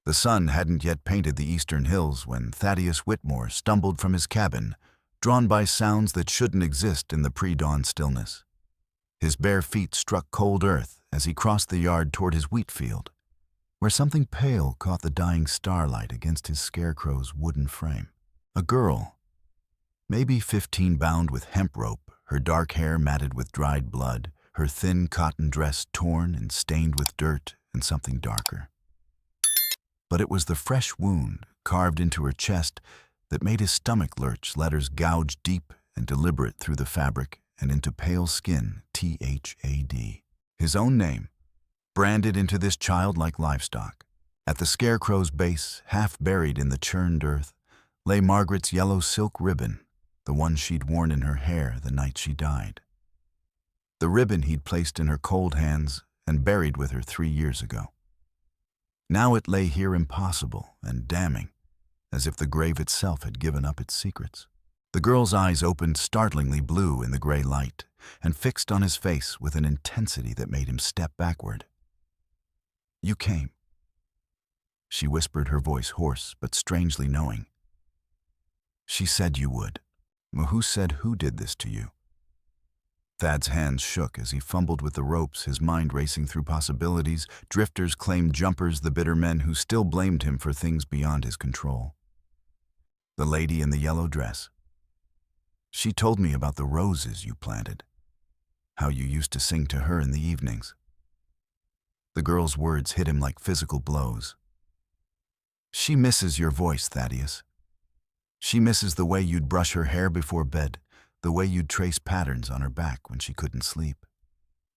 The sun hadn't yet painted the eastern hills when Thaddeus Whitmore stumbled from his cabin, drawn by sounds that shouldn't exist in the pre-dawn stillness. His bare feet struck cold earth as he crossed the yard toward his wheat field, where something pale caught the dying starlight against his scarecrow's wooden frame. A girl, maybe 15, bound with hemp rope, her dark hair matted with dried blood, her thin cotton dress torn and stained with dirt and something darker. But it was the fresh wound carved into her chest that made his stomach lurch, letters gouged deep and deliberate through the fabric and into pale skin, Thad. His own name, branded into this childlike livestock. At the scarecrow's base, half buried in the churned earth, lay Margaret's yellow silk ribbon, the one she'd worn in her hair the night she died. The ribbon he'd placed in her cold hands and buried with her 3 years ago. Now it lay here impossible and damning, as if the grave itself had given up its secrets. The girl's eyes opened startlingly blue in the gray light and fixed on his face with an intensity that made him step backward. "You came," she whispered, her voice hoarse but strangely knowing. "She said you would." "Who said who did this to you?" Thad's hands shook as he fumbled with the ropes, his mind racing through possibilities. Drifters, claimed jumpers, the bitter men who still blamed him for things beyond his control. The lady in the yellow dress. "She told me about the roses you planted, how you used to sing to her in the evenings." The girl's words hit him like physical blows. "She misses your voice, Thaddeus. She misses the way you'd brush her hair before bed, the way you'd trace patterns on her back when she couldn't sleep.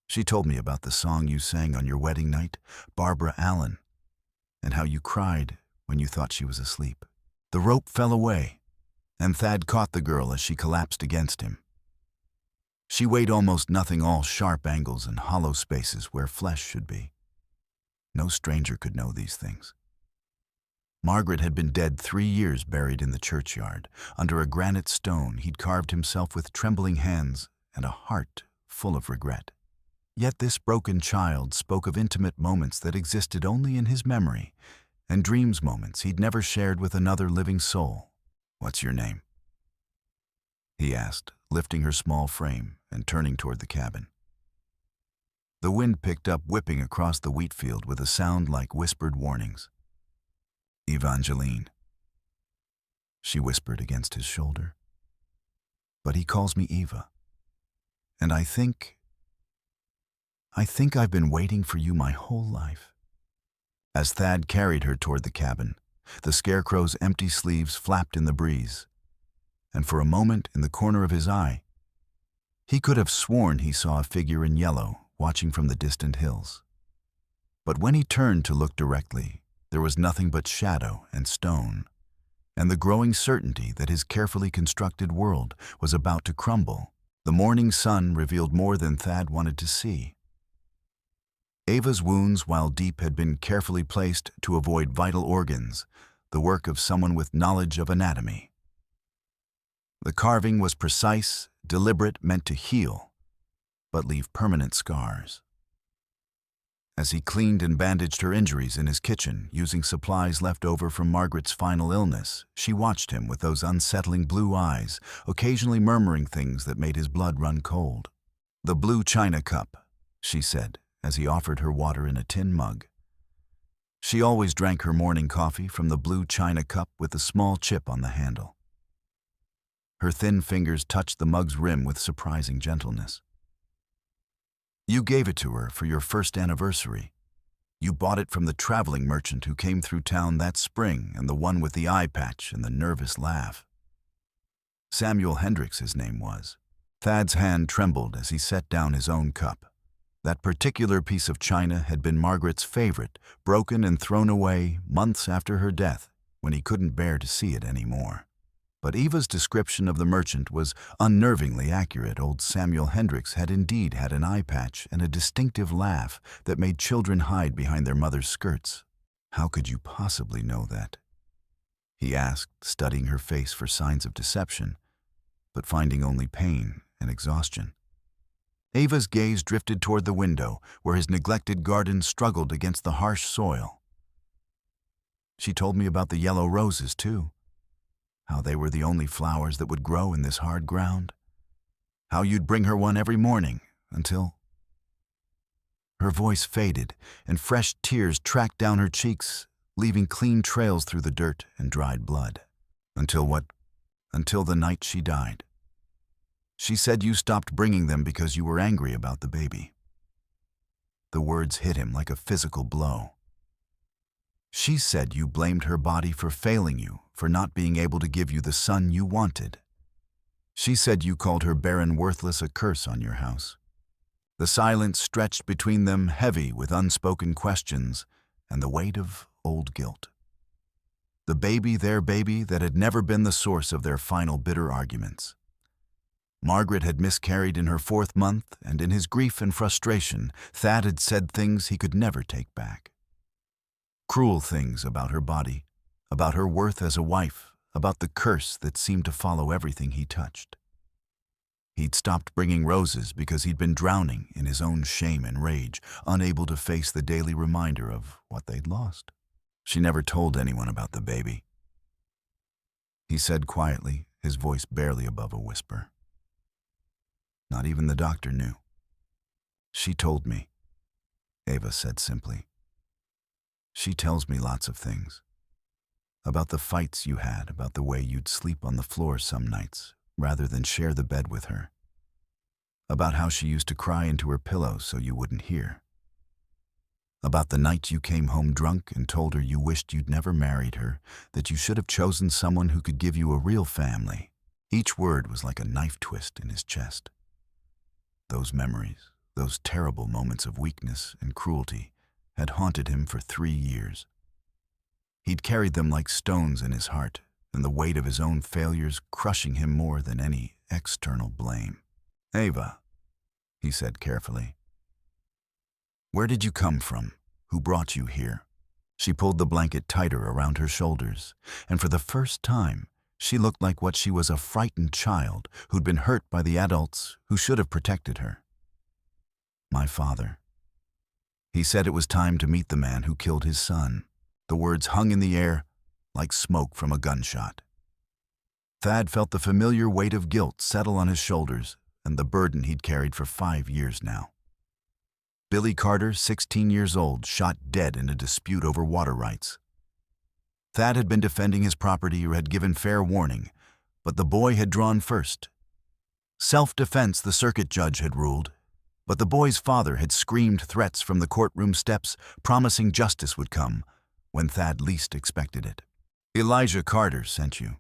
She told me about the song you sang on your wedding night, Barbara Allen, and how you cried when you thought she was asleep." The rope fell away, and Thad caught the girl as she collapsed against him. She weighed almost nothing, all sharp angles and hollow spaces where flesh should be. No stranger could know these things. Margaret had been dead 3 years, buried in the churchyard. Under a granite stone he'd carved himself with trembling hands and a heart full of regret. Yet this broken child spoke of intimate moments that existed only in his memory, and dreams, moments he'd never shared with another living soul. "What's your name?" he asked, lifting her small frame and turning toward the cabin. The wind picked up, whipping across the wheat field with a sound like whispered warnings. "Evangeline," she whispered against his shoulder. "But he calls me Eva. And I think I've been waiting for you my whole life." As Thad carried her toward the cabin, the scarecrow's empty sleeves flapped in the breeze, and for a moment in the corner of his eye, he could have sworn he saw a figure in yellow watching from the distant hills. But when he turned to look directly, there was nothing but shadow and stone, and the growing certainty that his carefully constructed world was about to crumble. The morning sun revealed more than Thad wanted to see. Ava's wounds, while deep, had been carefully placed to avoid vital organs, the work of someone with knowledge of anatomy. The carving was precise, deliberate, meant to heal, but leave permanent scars. As he cleaned and bandaged her injuries in his kitchen, using supplies left over from Margaret's final illness, she watched him with those unsettling blue eyes, occasionally murmuring things that made his blood run cold. "The blue china cup," she said, as he offered her water in a tin mug. She always drank her morning coffee from the blue china cup with a small chip on the handle. Her thin fingers touched the mug's rim with surprising gentleness. "You gave it to her for your first anniversary. You bought it from the traveling merchant who came through town that spring, and the one with the eye patch and the nervous laugh. Samuel Hendricks, his name was." Thad's hand trembled as he set down his own cup. That particular piece of china had been Margaret's favorite, broken and thrown away months after her death, when he couldn't bear to see it anymore. But Eva's description of the merchant was unnervingly accurate. Old Samuel Hendricks had indeed had an eye patch and a distinctive laugh that made children hide behind their mother's skirts. "How could you possibly know that?" he asked, studying her face for signs of deception, but finding only pain and exhaustion. Ava's gaze drifted toward the window, where his neglected garden struggled against the harsh soil. She told me about the yellow roses, too. How they were the only flowers that would grow in this hard ground. How you'd bring her one every morning, until... Her voice faded, and fresh tears tracked down her cheeks, leaving clean trails through the dirt and dried blood. Until what? Until the night she died. She said you stopped bringing them because you were angry about the baby. The words hit him like a physical blow. She said you blamed her body for failing you, for not being able to give you the son you wanted. She said you called her barren worthless, a curse on your house. The silence stretched between them, heavy with unspoken questions and the weight of old guilt. The baby, their baby, that had never been the source of their final bitter arguments. Margaret had miscarried in her 4th month, and in his grief and frustration, Thad had said things he could never take back. Cruel things about her body, about her worth as a wife, about the curse that seemed to follow everything he touched. He'd stopped bringing roses because he'd been drowning in his own shame and rage, unable to face the daily reminder of what they'd lost. She never told anyone about the baby. He said quietly, his voice barely above a whisper. Not even the doctor knew. She told me, Ava said simply. She tells me lots of things. About the fights you had, about the way you'd sleep on the floor some nights, rather than share the bed with her. About how she used to cry into her pillow so you wouldn't hear. About the night you came home drunk and told her you wished you'd never married her, that you should have chosen someone who could give you a real family. Each word was like a knife twist in his chest. Those memories, those terrible moments of weakness and cruelty, had haunted him for 3 years. He'd carried them like stones in his heart, and the weight of his own failures crushing him more than any external blame. Ava, he said carefully. Where did you come from? Who brought you here? She pulled the blanket tighter around her shoulders, and for the first time, she looked like what she was, a frightened child who'd been hurt by the adults who should have protected her. My father. He said it was time to meet the man who killed his son. The words hung in the air like smoke from a gunshot. Thad felt the familiar weight of guilt settle on his shoulders and the burden he'd carried for 5 years now. Billy Carter, 16 years old, shot dead in a dispute over water rights. Thad had been defending his property or had given fair warning, but the boy had drawn first. Self-defense, the circuit judge had ruled, but the boy's father had screamed threats from the courtroom steps, promising justice would come when Thad least expected it. Elijah Carter sent you,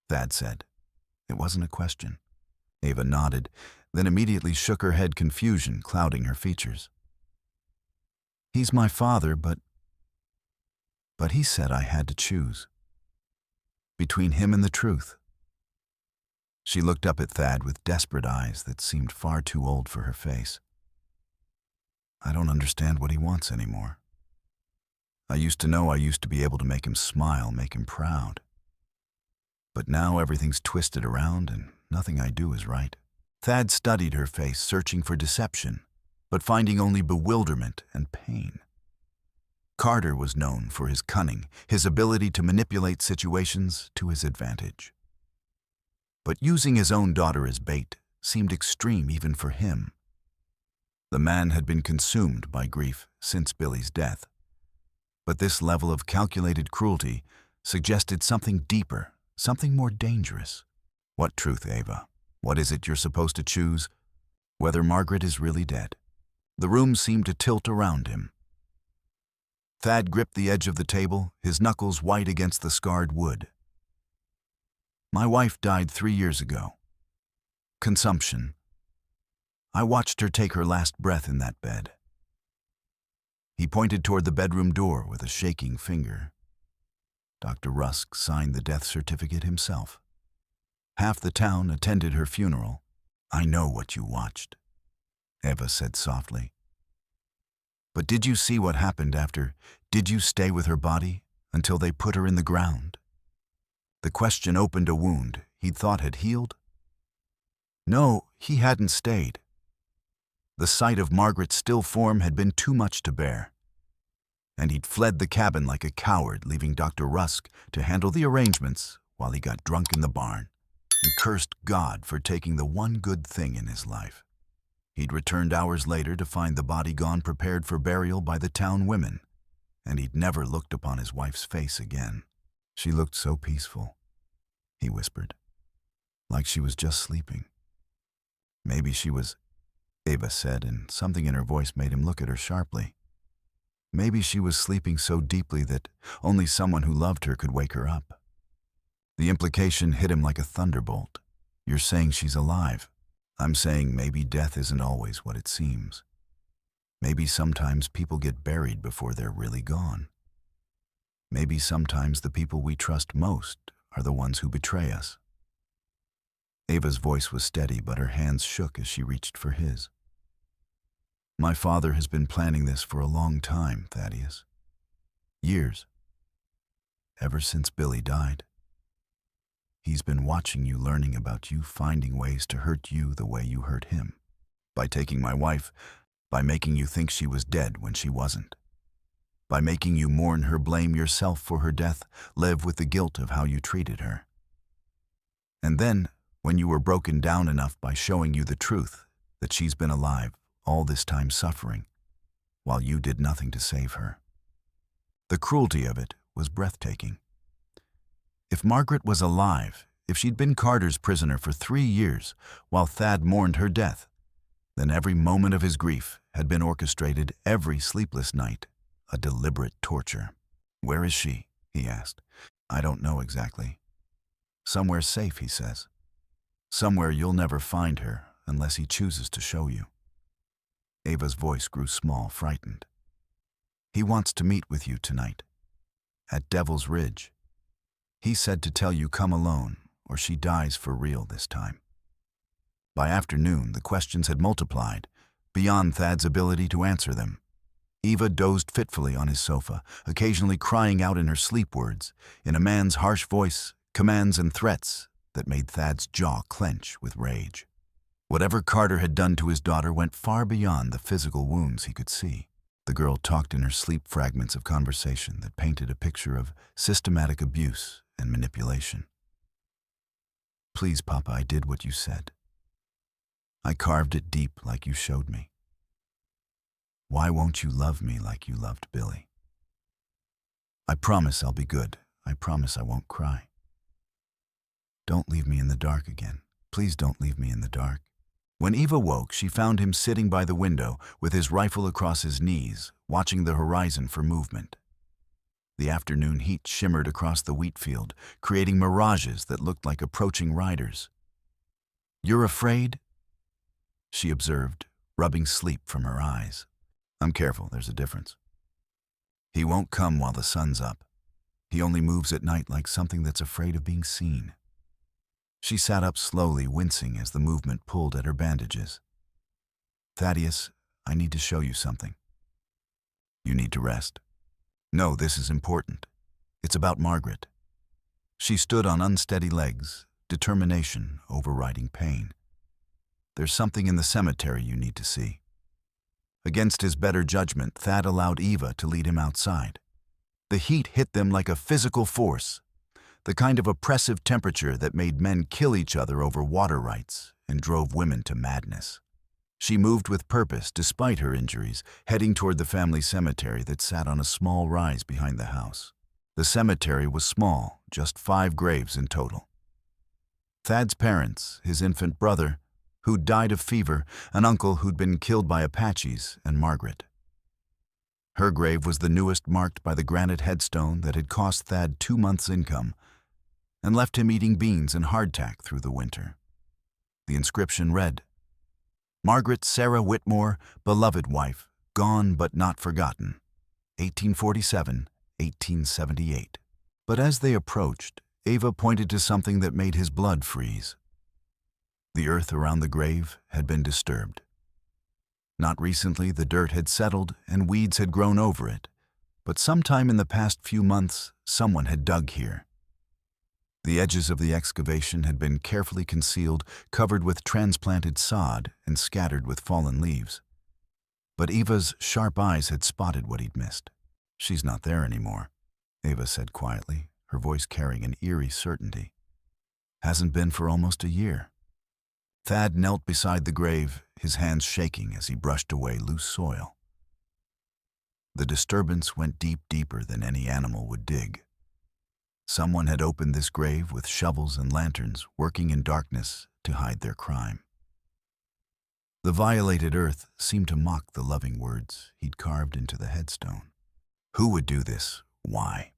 Thad said. It wasn't a question. Ava nodded, then immediately shook her head, confusion clouding her features. He's my father, but he said I had to choose. Between him and the truth. She looked up at Thad with desperate eyes that seemed far too old for her face. I don't understand what he wants anymore. I used to be able to make him smile, make him proud. But now everything's twisted around and nothing I do is right. Thad studied her face, searching for deception, but finding only bewilderment and pain. Carter was known for his cunning, his ability to manipulate situations to his advantage. But using his own daughter as bait seemed extreme even for him. The man had been consumed by grief since Billy's death. But this level of calculated cruelty suggested something deeper, something more dangerous. What truth, Ava? What is it you're supposed to choose? Whether Margaret is really dead. The room seemed to tilt around him. Thad gripped the edge of the table, his knuckles white against the scarred wood. My wife died 3 years ago. Consumption. I watched her take her last breath in that bed. He pointed toward the bedroom door with a shaking finger. Dr. Rusk signed the death certificate himself. Half the town attended her funeral. I know what you watched, Eva said softly. But did you see what happened after? Did you stay with her body until they put her in the ground? The question opened a wound he'd thought had healed. No, he hadn't stayed. The sight of Margaret's still form had been too much to bear. And he'd fled the cabin like a coward, leaving Dr. Rusk to handle the arrangements while he got drunk in the barn and cursed God for taking the one good thing in his life. He'd returned hours later to find the body gone prepared for burial by the town women, and he'd never looked upon his wife's face again. She looked so peaceful, he whispered, like she was just sleeping. Maybe she was, Ava said, and something in her voice made him look at her sharply. Maybe she was sleeping so deeply that only someone who loved her could wake her up. The implication hit him like a thunderbolt. You're saying she's alive. I'm saying maybe death isn't always what it seems. Maybe sometimes people get buried before they're really gone. Maybe sometimes the people we trust most are the ones who betray us. Ava's voice was steady, but her hands shook as she reached for his. My father has been planning this for a long time, Thaddeus. Years. Ever since Billy died. He's been watching you, learning about you, finding ways to hurt you the way you hurt him. By taking my wife, by making you think she was dead when she wasn't. By making you mourn her, blame yourself for her death, live with the guilt of how you treated her. And then, when you were broken down enough, by showing you the truth, that she's been alive, all this time suffering, while you did nothing to save her. The cruelty of it was breathtaking. If Margaret was alive, if she'd been Carter's prisoner for 3 years while Thad mourned her death, then every moment of his grief had been orchestrated, every sleepless night, a deliberate torture. Where is she? He asked. I don't know exactly. Somewhere safe, he says. Somewhere you'll never find her unless he chooses to show you. Ava's voice grew small, frightened. He wants to meet with you tonight, at Devil's Ridge. He said to tell you come alone, or she dies for real this time. By afternoon, the questions had multiplied, beyond Thad's ability to answer them. Eva dozed fitfully on his sofa, occasionally crying out in her sleep words, in a man's harsh voice, commands and threats that made Thad's jaw clench with rage. Whatever Carter had done to his daughter went far beyond the physical wounds he could see. The girl talked in her sleep fragments of conversation that painted a picture of systematic abuse and manipulation. Please, Papa, I did what you said. I carved it deep like you showed me. Why won't you love me like you loved Billy? I promise I'll be good. I promise I won't cry. Don't leave me in the dark again. Please don't leave me in the dark. When Eva woke, she found him sitting by the window with his rifle across his knees, watching the horizon for movement. The afternoon heat shimmered across the wheat field, creating mirages that looked like approaching riders. You're afraid? She observed, rubbing sleep from her eyes. I'm careful, there's a difference. He won't come while the sun's up. He only moves at night like something that's afraid of being seen. She sat up slowly, wincing as the movement pulled at her bandages. Thaddeus, I need to show you something. You need to rest. No, this is important. It's about Margaret. She stood on unsteady legs, determination overriding pain. There's something in the cemetery you need to see. Against his better judgment, Thad allowed Eva to lead him outside. The heat hit them like a physical force, the kind of oppressive temperature that made men kill each other over water rights and drove women to madness. She moved with purpose despite her injuries, heading toward the family cemetery that sat on a small rise behind the house. The cemetery was small, just 5 graves in total. Thad's parents, his infant brother, who'd died of fever, an uncle who'd been killed by Apaches, and Margaret. Her grave was the newest, marked by the granite headstone that had cost Thad 2 months' income and left him eating beans and hardtack through the winter. The inscription read, Margaret Sarah Whitmore, beloved wife, gone but not forgotten, 1847-1878. But as they approached, Ava pointed to something that made his blood freeze. The earth around the grave had been disturbed. Not recently, the dirt had settled and weeds had grown over it, but sometime in the past few months, someone had dug here. The edges of the excavation had been carefully concealed, covered with transplanted sod and scattered with fallen leaves. But Eva's sharp eyes had spotted what he'd missed. She's not there anymore, Ava said quietly, her voice carrying an eerie certainty. Hasn't been for almost a year. Thad knelt beside the grave, his hands shaking as he brushed away loose soil. The disturbance went deeper than any animal would dig. Someone had opened this grave with shovels and lanterns, working in darkness to hide their crime. The violated earth seemed to mock the loving words he'd carved into the headstone. Who would do this? Why?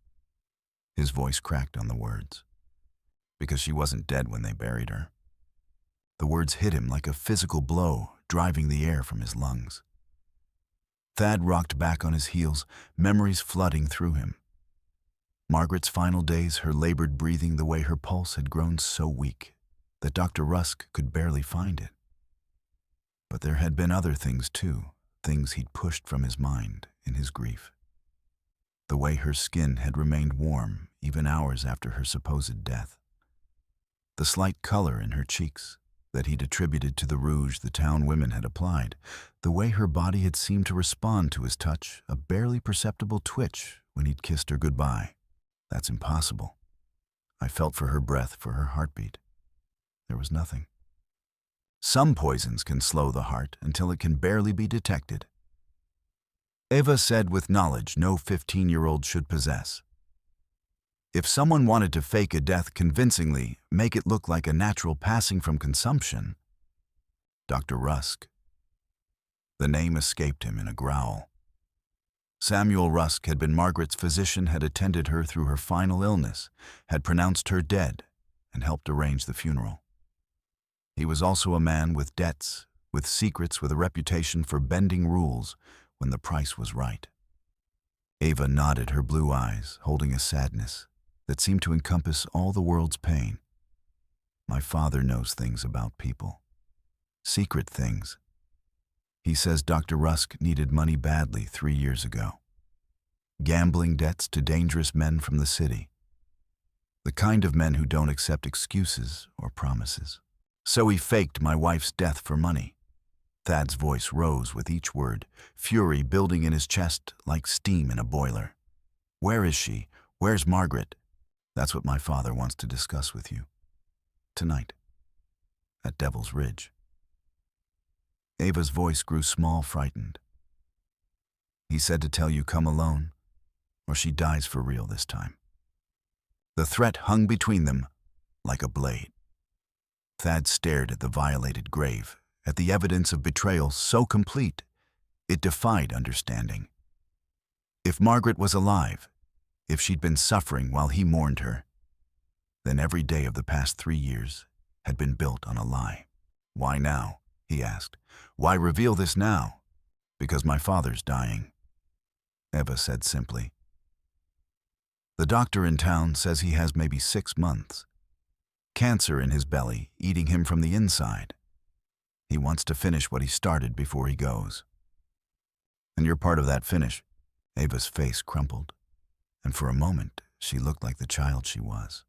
His voice cracked on the words. Because she wasn't dead when they buried her. The words hit him like a physical blow, driving the air from his lungs. Thad rocked back on his heels, memories flooding through him. Margaret's final days, her labored breathing, the way her pulse had grown so weak that Dr. Rusk could barely find it. But there had been other things too, things he'd pushed from his mind in his grief. The way her skin had remained warm even hours after her supposed death. The slight color in her cheeks that he'd attributed to the rouge the town women had applied. The way her body had seemed to respond to his touch, a barely perceptible twitch when he'd kissed her goodbye. That's impossible. I felt for her breath, for her heartbeat. There was nothing. Some poisons can slow the heart until it can barely be detected. Ava said with knowledge no 15-year-old should possess. If someone wanted to fake a death convincingly, make it look like a natural passing from consumption. Dr. Rusk. The name escaped him in a growl. Samuel Rusk had been Margaret's physician, had attended her through her final illness, had pronounced her dead, and helped arrange the funeral. He was also a man with debts, with secrets, with a reputation for bending rules when the price was right. Ava nodded her blue eyes, holding a sadness that seemed to encompass all the world's pain. My father knows things about people. Secret things. He says Dr. Rusk needed money badly 3 years ago. Gambling debts to dangerous men from the city. The kind of men who don't accept excuses or promises. So he faked my wife's death for money. Thad's voice rose with each word, fury building in his chest like steam in a boiler. Where is she? Where's Margaret? That's what my father wants to discuss with you. Tonight. At Devil's Ridge. Ava's voice grew small, frightened. He said to tell you come alone, or she dies for real this time. The threat hung between them like a blade. Thad stared at the violated grave, at the evidence of betrayal so complete, it defied understanding. If Margaret was alive, if she'd been suffering while he mourned her, then every day of the past 3 years had been built on a lie. Why now? He asked. Why reveal this now? Because my father's dying, Ava said simply. The doctor in town says he has maybe 6 months. Cancer in his belly, eating him from the inside. He wants to finish what he started before he goes. And you're part of that finish. Ava's face crumpled, and for a moment she looked like the child she was.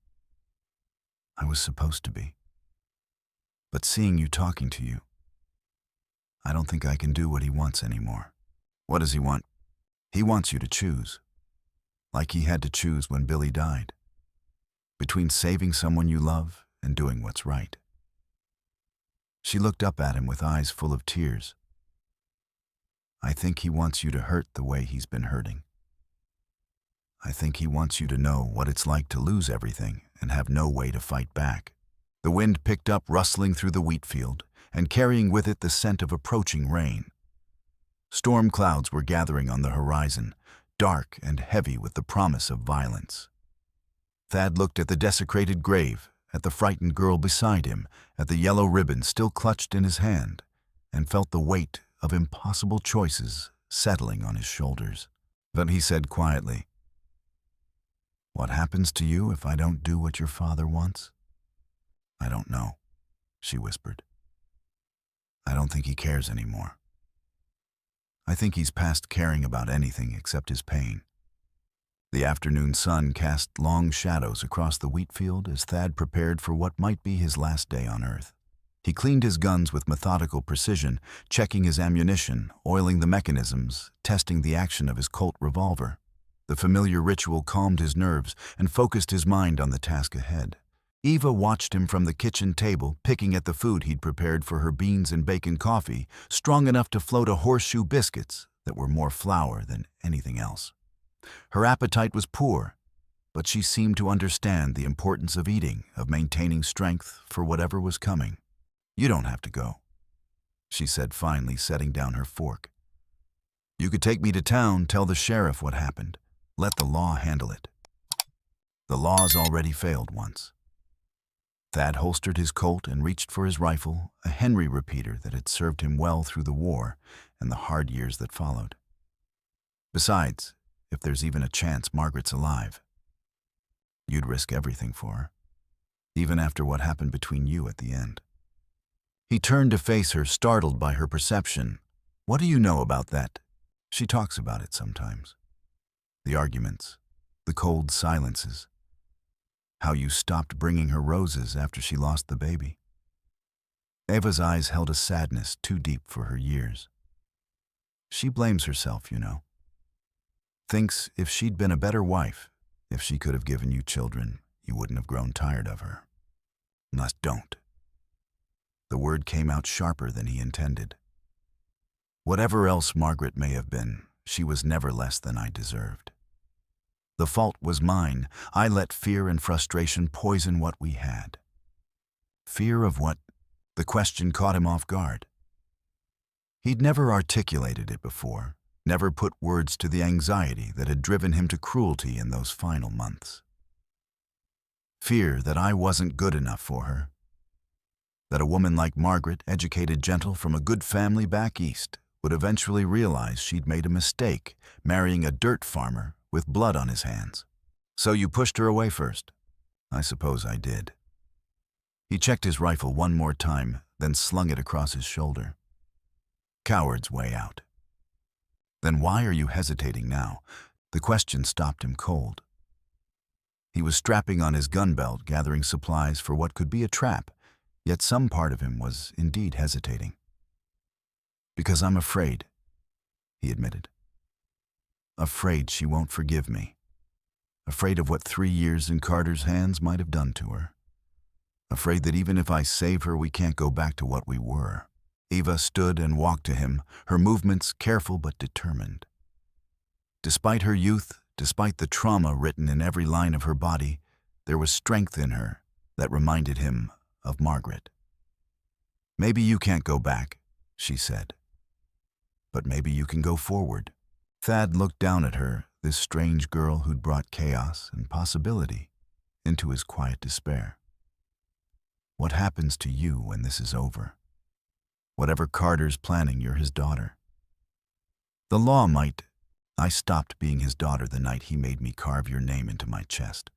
I was supposed to be. But seeing you talking to you, I don't think I can do what he wants anymore. What does he want? He wants you to choose. Like he had to choose when Billy died. Between saving someone you love and doing what's right. She looked up at him with eyes full of tears. I think he wants you to hurt the way he's been hurting. I think he wants you to know what it's like to lose everything and have no way to fight back. The wind picked up, rustling through the wheat field, and carrying with it the scent of approaching rain. Storm clouds were gathering on the horizon, dark and heavy with the promise of violence. Thad looked at the desecrated grave, at the frightened girl beside him, at the yellow ribbon still clutched in his hand, and felt the weight of impossible choices settling on his shoulders. Then he said quietly, "What happens to you if I don't do what your father wants?" "I don't know," she whispered. "I don't think he cares anymore. I think he's past caring about anything except his pain." The afternoon sun cast long shadows across the wheat field as Thad prepared for what might be his last day on Earth. He cleaned his guns with methodical precision, checking his ammunition, oiling the mechanisms, testing the action of his Colt revolver. The familiar ritual calmed his nerves and focused his mind on the task ahead. Eva watched him from the kitchen table, picking at the food he'd prepared for her beans and bacon coffee, strong enough to float a horseshoe biscuits that were more flour than anything else. Her appetite was poor, but she seemed to understand the importance of eating, of maintaining strength for whatever was coming. "You don't have to go," she said finally, setting down her fork. "You could take me to town, tell the sheriff what happened. Let the law handle it." The law's already failed once. Thad holstered his Colt and reached for his rifle, a Henry repeater that had served him well through the war and the hard years that followed. Besides, if there's even a chance Margaret's alive, you'd risk everything for her, even after what happened between you at the end. He turned to face her, startled by her perception. "What do you know about that?" She talks about it sometimes. The arguments, the cold silences, how you stopped bringing her roses after she lost the baby. Eva's eyes held a sadness too deep for her years. She blames herself, you know. Thinks if she'd been a better wife, if she could have given you children, you wouldn't have grown tired of her. Don't. The word came out sharper than he intended. Whatever else Margaret may have been, she was never less than I deserved. The fault was mine. I let fear and frustration poison what we had. Fear of what? The question caught him off guard. He'd never articulated it before, never put words to the anxiety that had driven him to cruelty in those final months. Fear that I wasn't good enough for her. That a woman like Margaret, educated, gentle, from a good family back east, would eventually realize she'd made a mistake marrying a dirt farmer with blood on his hands. "So you pushed her away first?" "I suppose I did." He checked his rifle one more time, then slung it across his shoulder. "Coward's way out." "Then why are you hesitating now?" The question stopped him cold. He was strapping on his gun belt, gathering supplies for what could be a trap, yet some part of him was indeed hesitating. "Because I'm afraid," he admitted. "Afraid she won't forgive me. Afraid of what 3 years in Carter's hands might have done to her. Afraid that even if I save her, we can't go back to what we were." Eva stood and walked to him, her movements careful but determined. Despite her youth, despite the trauma written in every line of her body, there was strength in her that reminded him of Margaret. "Maybe you can't go back," she said. "But maybe you can go forward." Thad looked down at her, this strange girl who'd brought chaos and possibility into his quiet despair. "What happens to you when this is over? Whatever Carter's planning, you're his daughter. The law might. I stopped being his daughter the night he made me carve your name into my chest."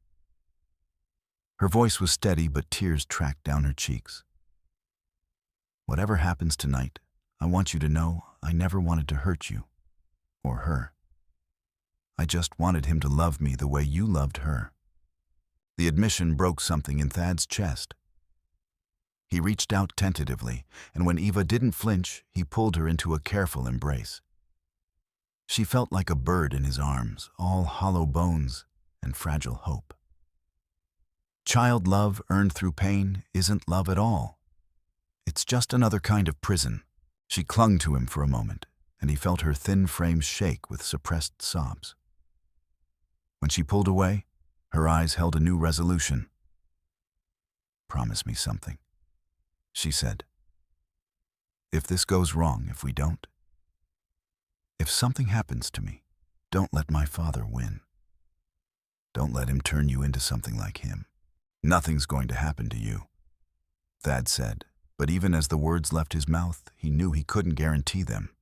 Her voice was steady, but tears tracked down her cheeks. "Whatever happens tonight, I want you to know I never wanted to hurt you. Or her. I just wanted him to love me the way you loved her." The admission broke something in Thad's chest. He reached out tentatively, and when Eva didn't flinch, he pulled her into a careful embrace. She felt like a bird in his arms, all hollow bones and fragile hope. Child love earned through pain isn't love at all. It's just another kind of prison. She clung to him for a moment, and he felt her thin frame shake with suppressed sobs. When she pulled away, her eyes held a new resolution. "Promise me something," she said. "If this goes wrong, if we don't, if something happens to me, don't let my father win. Don't let him turn you into something like him." "Nothing's going to happen to you," Thad said, but even as the words left his mouth, he knew he couldn't guarantee them.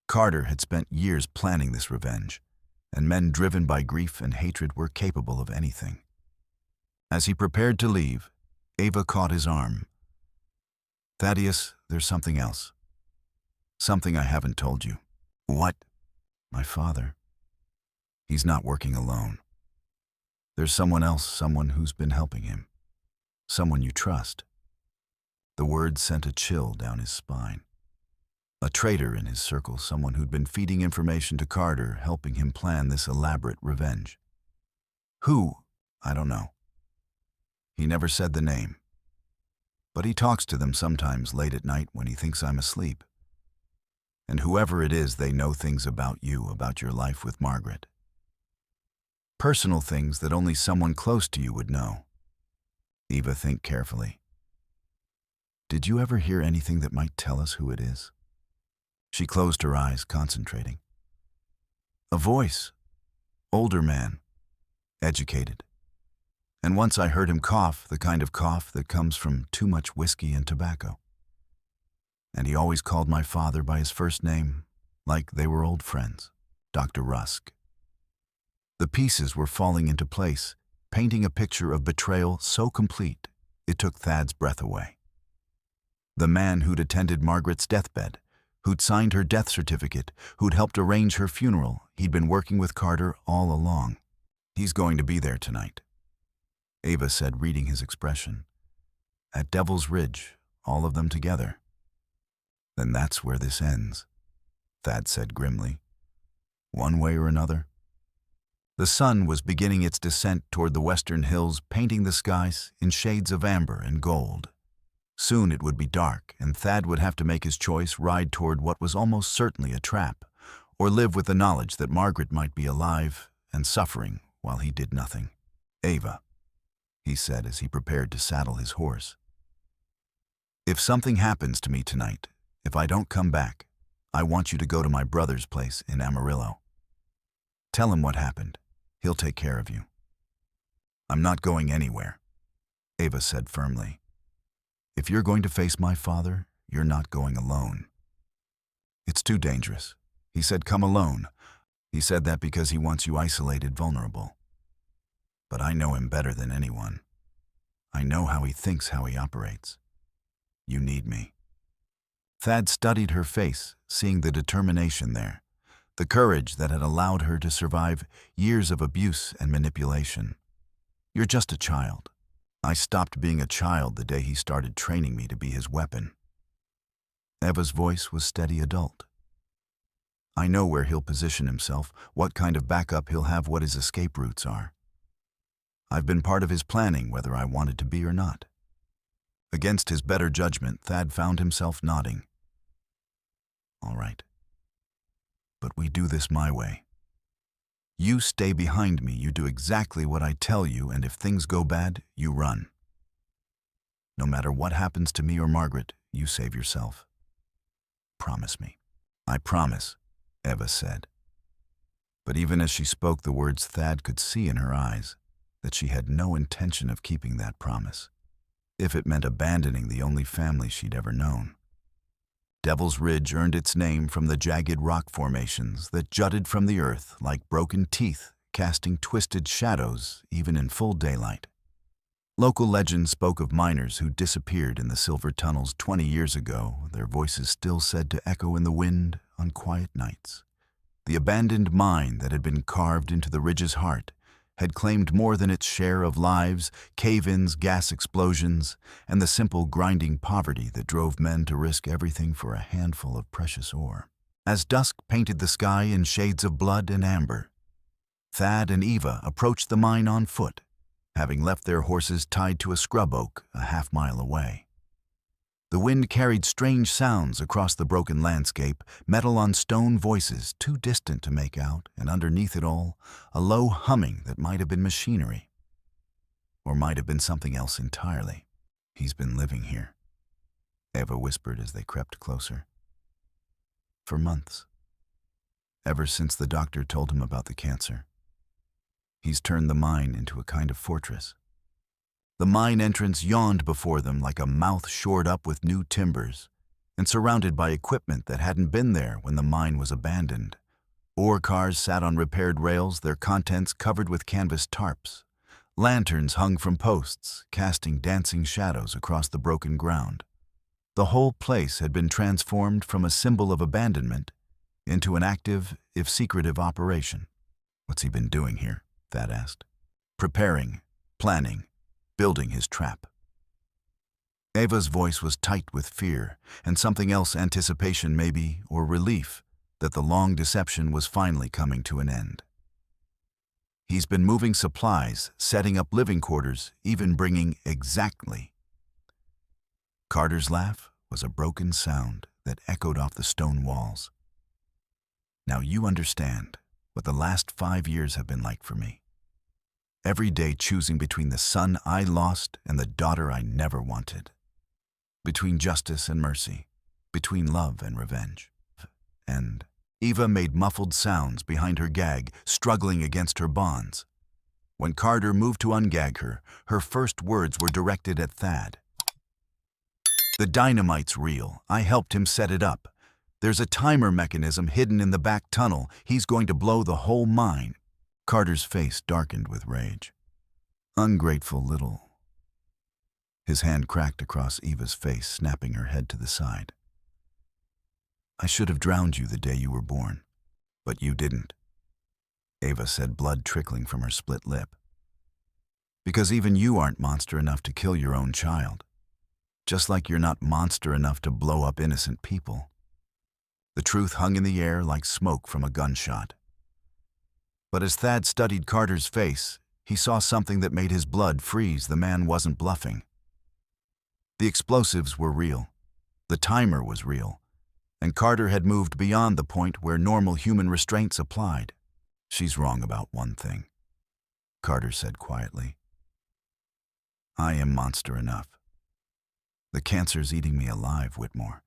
Carter had spent years planning this revenge, and men driven by grief and hatred were capable of anything. As he prepared to leave, Eva caught his arm. "Thaddeus, there's something else. Something I haven't told you." "What?" "My father. He's not working alone. There's someone else, someone who's been helping him. Someone you trust." The word sent a chill down his spine. A traitor in his circle, someone who'd been feeding information to Carter, helping him plan this elaborate revenge. Who? I don't know. He never said the name. But he talks to them sometimes late at night when he thinks I'm asleep. And whoever it is, they know things about you, about your life with Margaret. Personal things that only someone close to you would know. Eva, think carefully. Did you ever hear anything that might tell us who it is? She closed her eyes, concentrating. A voice. Older man. Educated. And once I heard him cough, the kind of cough that comes from too much whiskey and tobacco. And he always called my father by his first name, like they were old friends, Dr. Rusk. The pieces were falling into place, painting a picture of betrayal so complete it took Thad's breath away. The man who'd attended Margaret's deathbed, who'd signed her death certificate, who'd helped arrange her funeral, he'd been working with Carter all along. He's going to be there tonight, Ava said, reading his expression. At Devil's Ridge, all of them together. Then that's where this ends, Thad said grimly. One way or another. The sun was beginning its descent toward the western hills, painting the skies in shades of amber and gold. Soon it would be dark, and Thad would have to make his choice, ride toward what was almost certainly a trap, or live with the knowledge that Margaret might be alive and suffering while he did nothing. Ava, he said as he prepared to saddle his horse. If something happens to me tonight, if I don't come back, I want you to go to my brother's place in Amarillo. Tell him what happened. He'll take care of you. I'm not going anywhere, Ava said firmly. If you're going to face my father, you're not going alone. It's too dangerous. He said come alone. He said that because he wants you isolated, vulnerable. But I know him better than anyone. I know how he thinks, how he operates. You need me. Thad studied her face, seeing the determination there, the courage that had allowed her to survive years of abuse and manipulation. You're just a child. I stopped being a child the day he started training me to be his weapon. Eva's voice was steady adult. I know where he'll position himself, what kind of backup he'll have, what his escape routes are. I've been part of his planning, whether I wanted to be or not. Against his better judgment, Thad found himself nodding. All right. But we do this my way. You stay behind me, you do exactly what I tell you, and if things go bad, you run. No matter what happens to me or Margaret, you save yourself. Promise me. I promise, Eva said. But even as she spoke the words, Thad could see in her eyes that she had no intention of keeping that promise, if it meant abandoning the only family she'd ever known. Devil's Ridge earned its name from the jagged rock formations that jutted from the earth like broken teeth, casting twisted shadows even in full daylight. Local legend spoke of miners who disappeared in the silver tunnels 20 years ago, their voices still said to echo in the wind on quiet nights. The abandoned mine that had been carved into the ridge's heart had claimed more than its share of lives, cave-ins, gas explosions, and the simple grinding poverty that drove men to risk everything for a handful of precious ore. As dusk painted the sky in shades of blood and amber, Thad and Eva approached the mine on foot, having left their horses tied to a scrub oak a half-mile away. The wind carried strange sounds across the broken landscape, metal on stone, voices too distant to make out, and underneath it all, a low humming that might have been machinery, or might have been something else entirely. He's been living here, Eva whispered as they crept closer. For months. Ever since the doctor told him about the cancer. He's turned the mine into a kind of fortress. The mine entrance yawned before them like a mouth shored up with new timbers and surrounded by equipment that hadn't been there when the mine was abandoned. Ore cars sat on repaired rails, their contents covered with canvas tarps. Lanterns hung from posts, casting dancing shadows across the broken ground. The whole place had been transformed from a symbol of abandonment into an active, if secretive, operation. What's he been doing here? Thad asked. Preparing, planning, building his trap. Ava's voice was tight with fear, and something else, anticipation maybe, or relief, that the long deception was finally coming to an end. He's been moving supplies, setting up living quarters, even bringing exactly. Carter's laugh was a broken sound that echoed off the stone walls. Now you understand what the last 5 years have been like for me. Every day choosing between the son I lost and the daughter I never wanted. Between justice and mercy. Between love and revenge. And Eva made muffled sounds behind her gag, struggling against her bonds. When Carter moved to ungag her, her first words were directed at Thad. The dynamite's real. I helped him set it up. There's a timer mechanism hidden in the back tunnel. He's going to blow the whole mine. Carter's face darkened with rage. Ungrateful little. His hand cracked across Eva's face, snapping her head to the side. I should have drowned you the day you were born, but you didn't. Ava said, blood trickling from her split lip. Because even you aren't monster enough to kill your own child. Just like you're not monster enough to blow up innocent people. The truth hung in the air like smoke from a gunshot. But as Thad studied Carter's face, he saw something that made his blood freeze. The man wasn't bluffing. The explosives were real. The timer was real. And Carter had moved beyond the point where normal human restraints applied. She's wrong about one thing, Carter said quietly. I am monster enough. The cancer's eating me alive, Whitmore.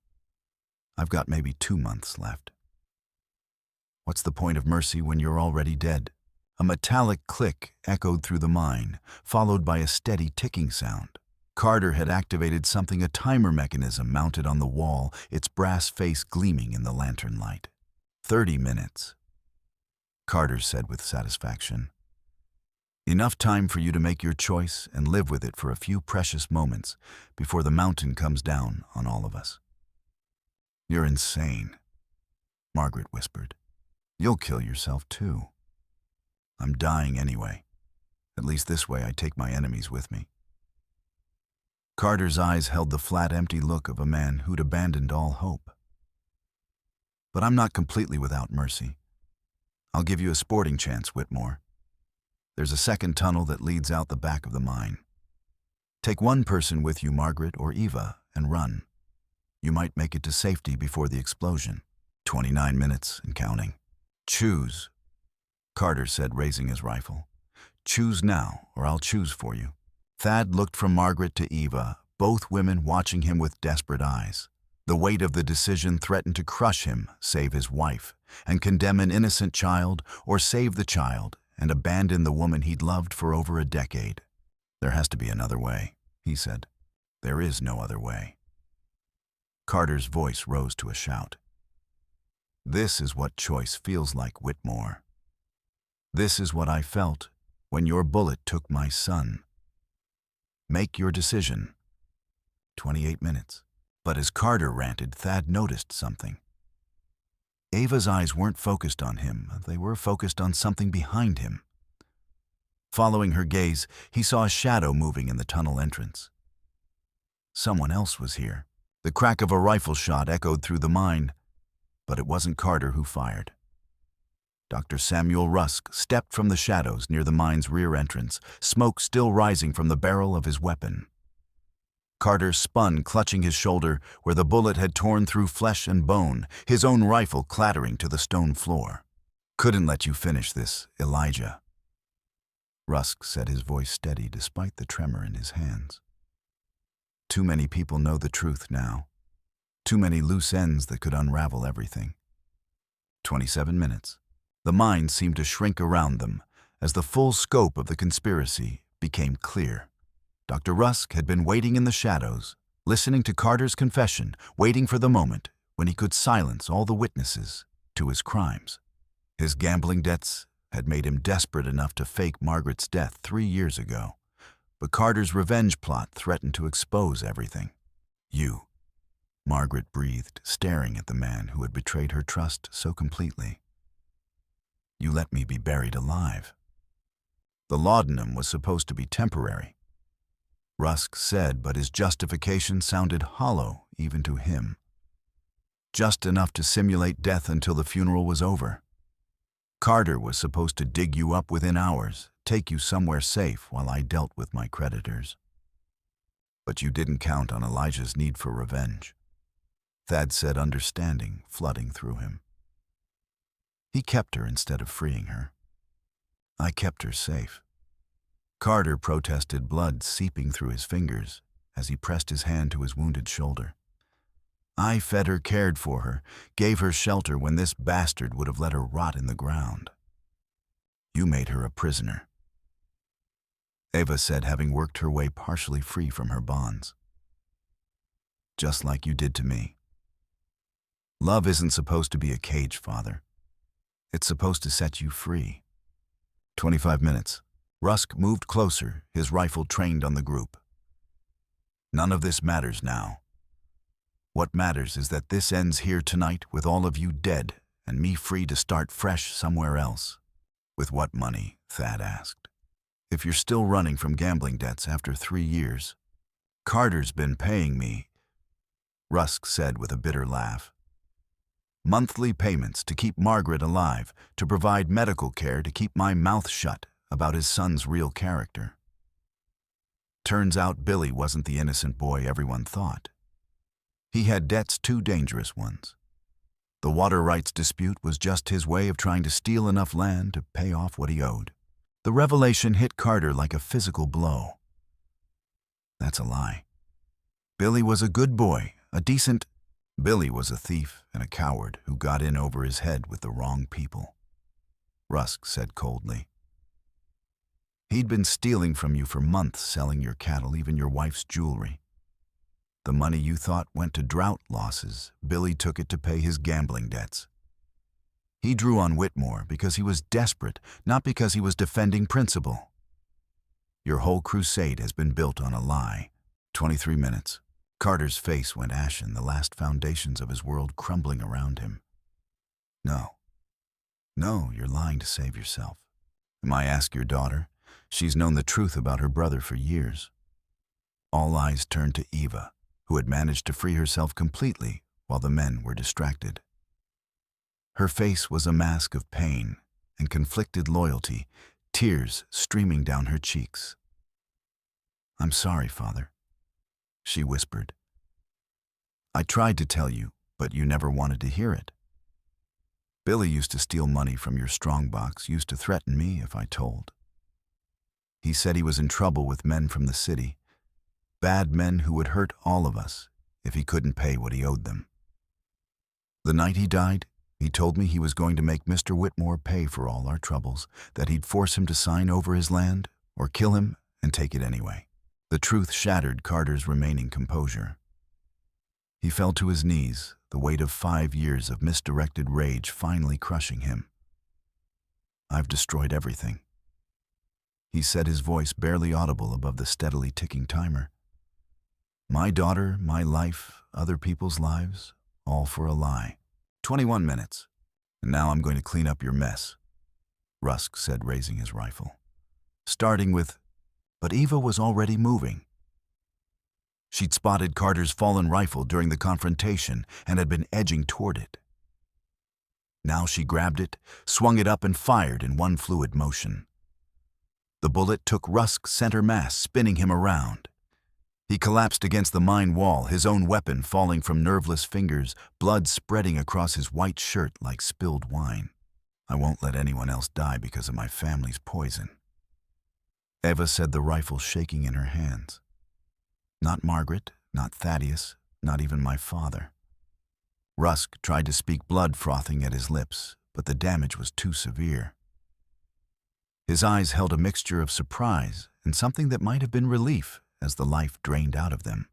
I've got maybe 2 months left. What's the point of mercy when you're already dead? A metallic click echoed through the mine, followed by a steady ticking sound. Carter had activated something, a timer mechanism mounted on the wall, its brass face gleaming in the lantern light. 30 minutes, Carter said with satisfaction. Enough time for you to make your choice and live with it for a few precious moments before the mountain comes down on all of us. You're insane, Margaret whispered. You'll kill yourself too. I'm dying anyway. At least this way I take my enemies with me. Carter's eyes held the flat, empty look of a man who'd abandoned all hope. But I'm not completely without mercy. I'll give you a sporting chance, Whitmore. There's a second tunnel that leads out the back of the mine. Take one person with you, Margaret or Eva, and run. You might make it to safety before the explosion. 29 minutes and counting. Choose, Carter said, raising his rifle. Choose now, or I'll choose for you. Thad looked from Margaret to Eva, both women watching him with desperate eyes. The weight of the decision threatened to crush him, save his wife, and condemn an innocent child, or save the child and abandon the woman he'd loved for over a decade. There has to be another way, he said. There is no other way. Carter's voice rose to a shout. This is what choice feels like, Whitmore. This is what I felt when your bullet took my son. Make your decision. 28 minutes. But as Carter ranted, Thad noticed something. Ava's eyes weren't focused on him. They were focused on something behind him. Following her gaze, he saw a shadow moving in the tunnel entrance. Someone else was here. The crack of a rifle shot echoed through the mine, but it wasn't Carter who fired. Dr. Samuel Rusk stepped from the shadows near the mine's rear entrance, smoke still rising from the barrel of his weapon. Carter spun, clutching his shoulder where the bullet had torn through flesh and bone, his own rifle clattering to the stone floor. Couldn't let you finish this, Elijah. Rusk said, his voice steady despite the tremor in his hands. Too many people know the truth now. Too many loose ends that could unravel everything. 27 minutes. The mine seemed to shrink around them as the full scope of the conspiracy became clear. Dr. Rusk had been waiting in the shadows, listening to Carter's confession, waiting for the moment when he could silence all the witnesses to his crimes. His gambling debts had made him desperate enough to fake Margaret's death 3 years ago, but Carter's revenge plot threatened to expose everything. You, Margaret breathed, staring at the man who had betrayed her trust so completely. You let me be buried alive. The laudanum was supposed to be temporary. Rusk said, but his justification sounded hollow even to him. Just enough to simulate death until the funeral was over. Carter was supposed to dig you up within hours, take you somewhere safe while I dealt with my creditors. But you didn't count on Elijah's need for revenge. Thad said, understanding flooding through him. He kept her instead of freeing her. I kept her safe. Carter protested, blood seeping through his fingers as he pressed his hand to his wounded shoulder. I fed her, cared for her, gave her shelter when this bastard would have let her rot in the ground. You made her a prisoner. Ava said, having worked her way partially free from her bonds. Just like you did to me. Love isn't supposed to be a cage, Father. It's supposed to set you free. 25 minutes. Rusk moved closer, his rifle trained on the group. None of this matters now. What matters is that this ends here tonight with all of you dead and me free to start fresh somewhere else. With what money? Thad asked. If you're still running from gambling debts after 3 years. Carter's been paying me, Rusk said with a bitter laugh. Monthly payments to keep Margaret alive, to provide medical care, to keep my mouth shut about his son's real character. Turns out Billy wasn't the innocent boy everyone thought. He had debts, too dangerous ones. The water rights dispute was just his way of trying to steal enough land to pay off what he owed. The revelation hit Carter like a physical blow. That's a lie. Billy was a good boy, a decent... Billy was a thief and a coward who got in over his head with the wrong people, Rusk said coldly. He'd been stealing from you for months, selling your cattle, even your wife's jewelry. The money you thought went to drought losses, Billy took it to pay his gambling debts. He drew on Whitmore because he was desperate, not because he was defending principle. Your whole crusade has been built on a lie. 23 minutes. Carter's face went ashen, the last foundations of his world crumbling around him. No. No, you're lying to save yourself. I ask your daughter. She's known the truth about her brother for years. All eyes turned to Eva, who had managed to free herself completely while the men were distracted. Her face was a mask of pain and conflicted loyalty, tears streaming down her cheeks. I'm sorry, Father, she whispered. I tried to tell you, but you never wanted to hear it. Billy used to steal money from your strongbox, used to threaten me if I told. He said he was in trouble with men from the city, bad men who would hurt all of us if he couldn't pay what he owed them. The night he died, he told me he was going to make Mr. Whitmore pay for all our troubles, that he'd force him to sign over his land or kill him and take it anyway. The truth shattered Carter's remaining composure. He fell to his knees, the weight of 5 years of misdirected rage finally crushing him. I've destroyed everything, he said, his voice barely audible above the steadily ticking timer. My daughter, my life, other people's lives, all for a lie. 21 minutes. And now I'm going to clean up your mess, Rusk said, raising his rifle. Starting with, but Eva was already moving. She'd spotted Carter's fallen rifle during the confrontation and had been edging toward it. Now she grabbed it, swung it up and fired in one fluid motion. The bullet took Rusk's center mass, spinning him around. He collapsed against the mine wall, his own weapon falling from nerveless fingers, blood spreading across his white shirt like spilled wine. I won't let anyone else die because of my family's poison, Eva said, the rifle shaking in her hands. Not Margaret, not Thaddeus, not even my father. Rusk tried to speak, blood frothing at his lips, but the damage was too severe. His eyes held a mixture of surprise and something that might have been relief as the life drained out of them.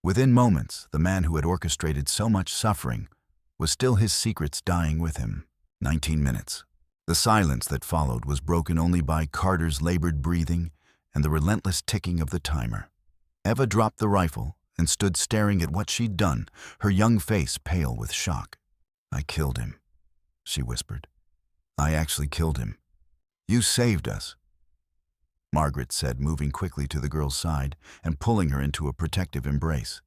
Within moments, the man who had orchestrated so much suffering was still his secrets dying with him. 19 minutes. The silence that followed was broken only by Carter's labored breathing and the relentless ticking of the timer. Eva dropped the rifle and stood staring at what she'd done, her young face pale with shock. I killed him, she whispered. I actually killed him. You saved us. Margaret said, moving quickly to the girl's side and pulling her into a protective embrace.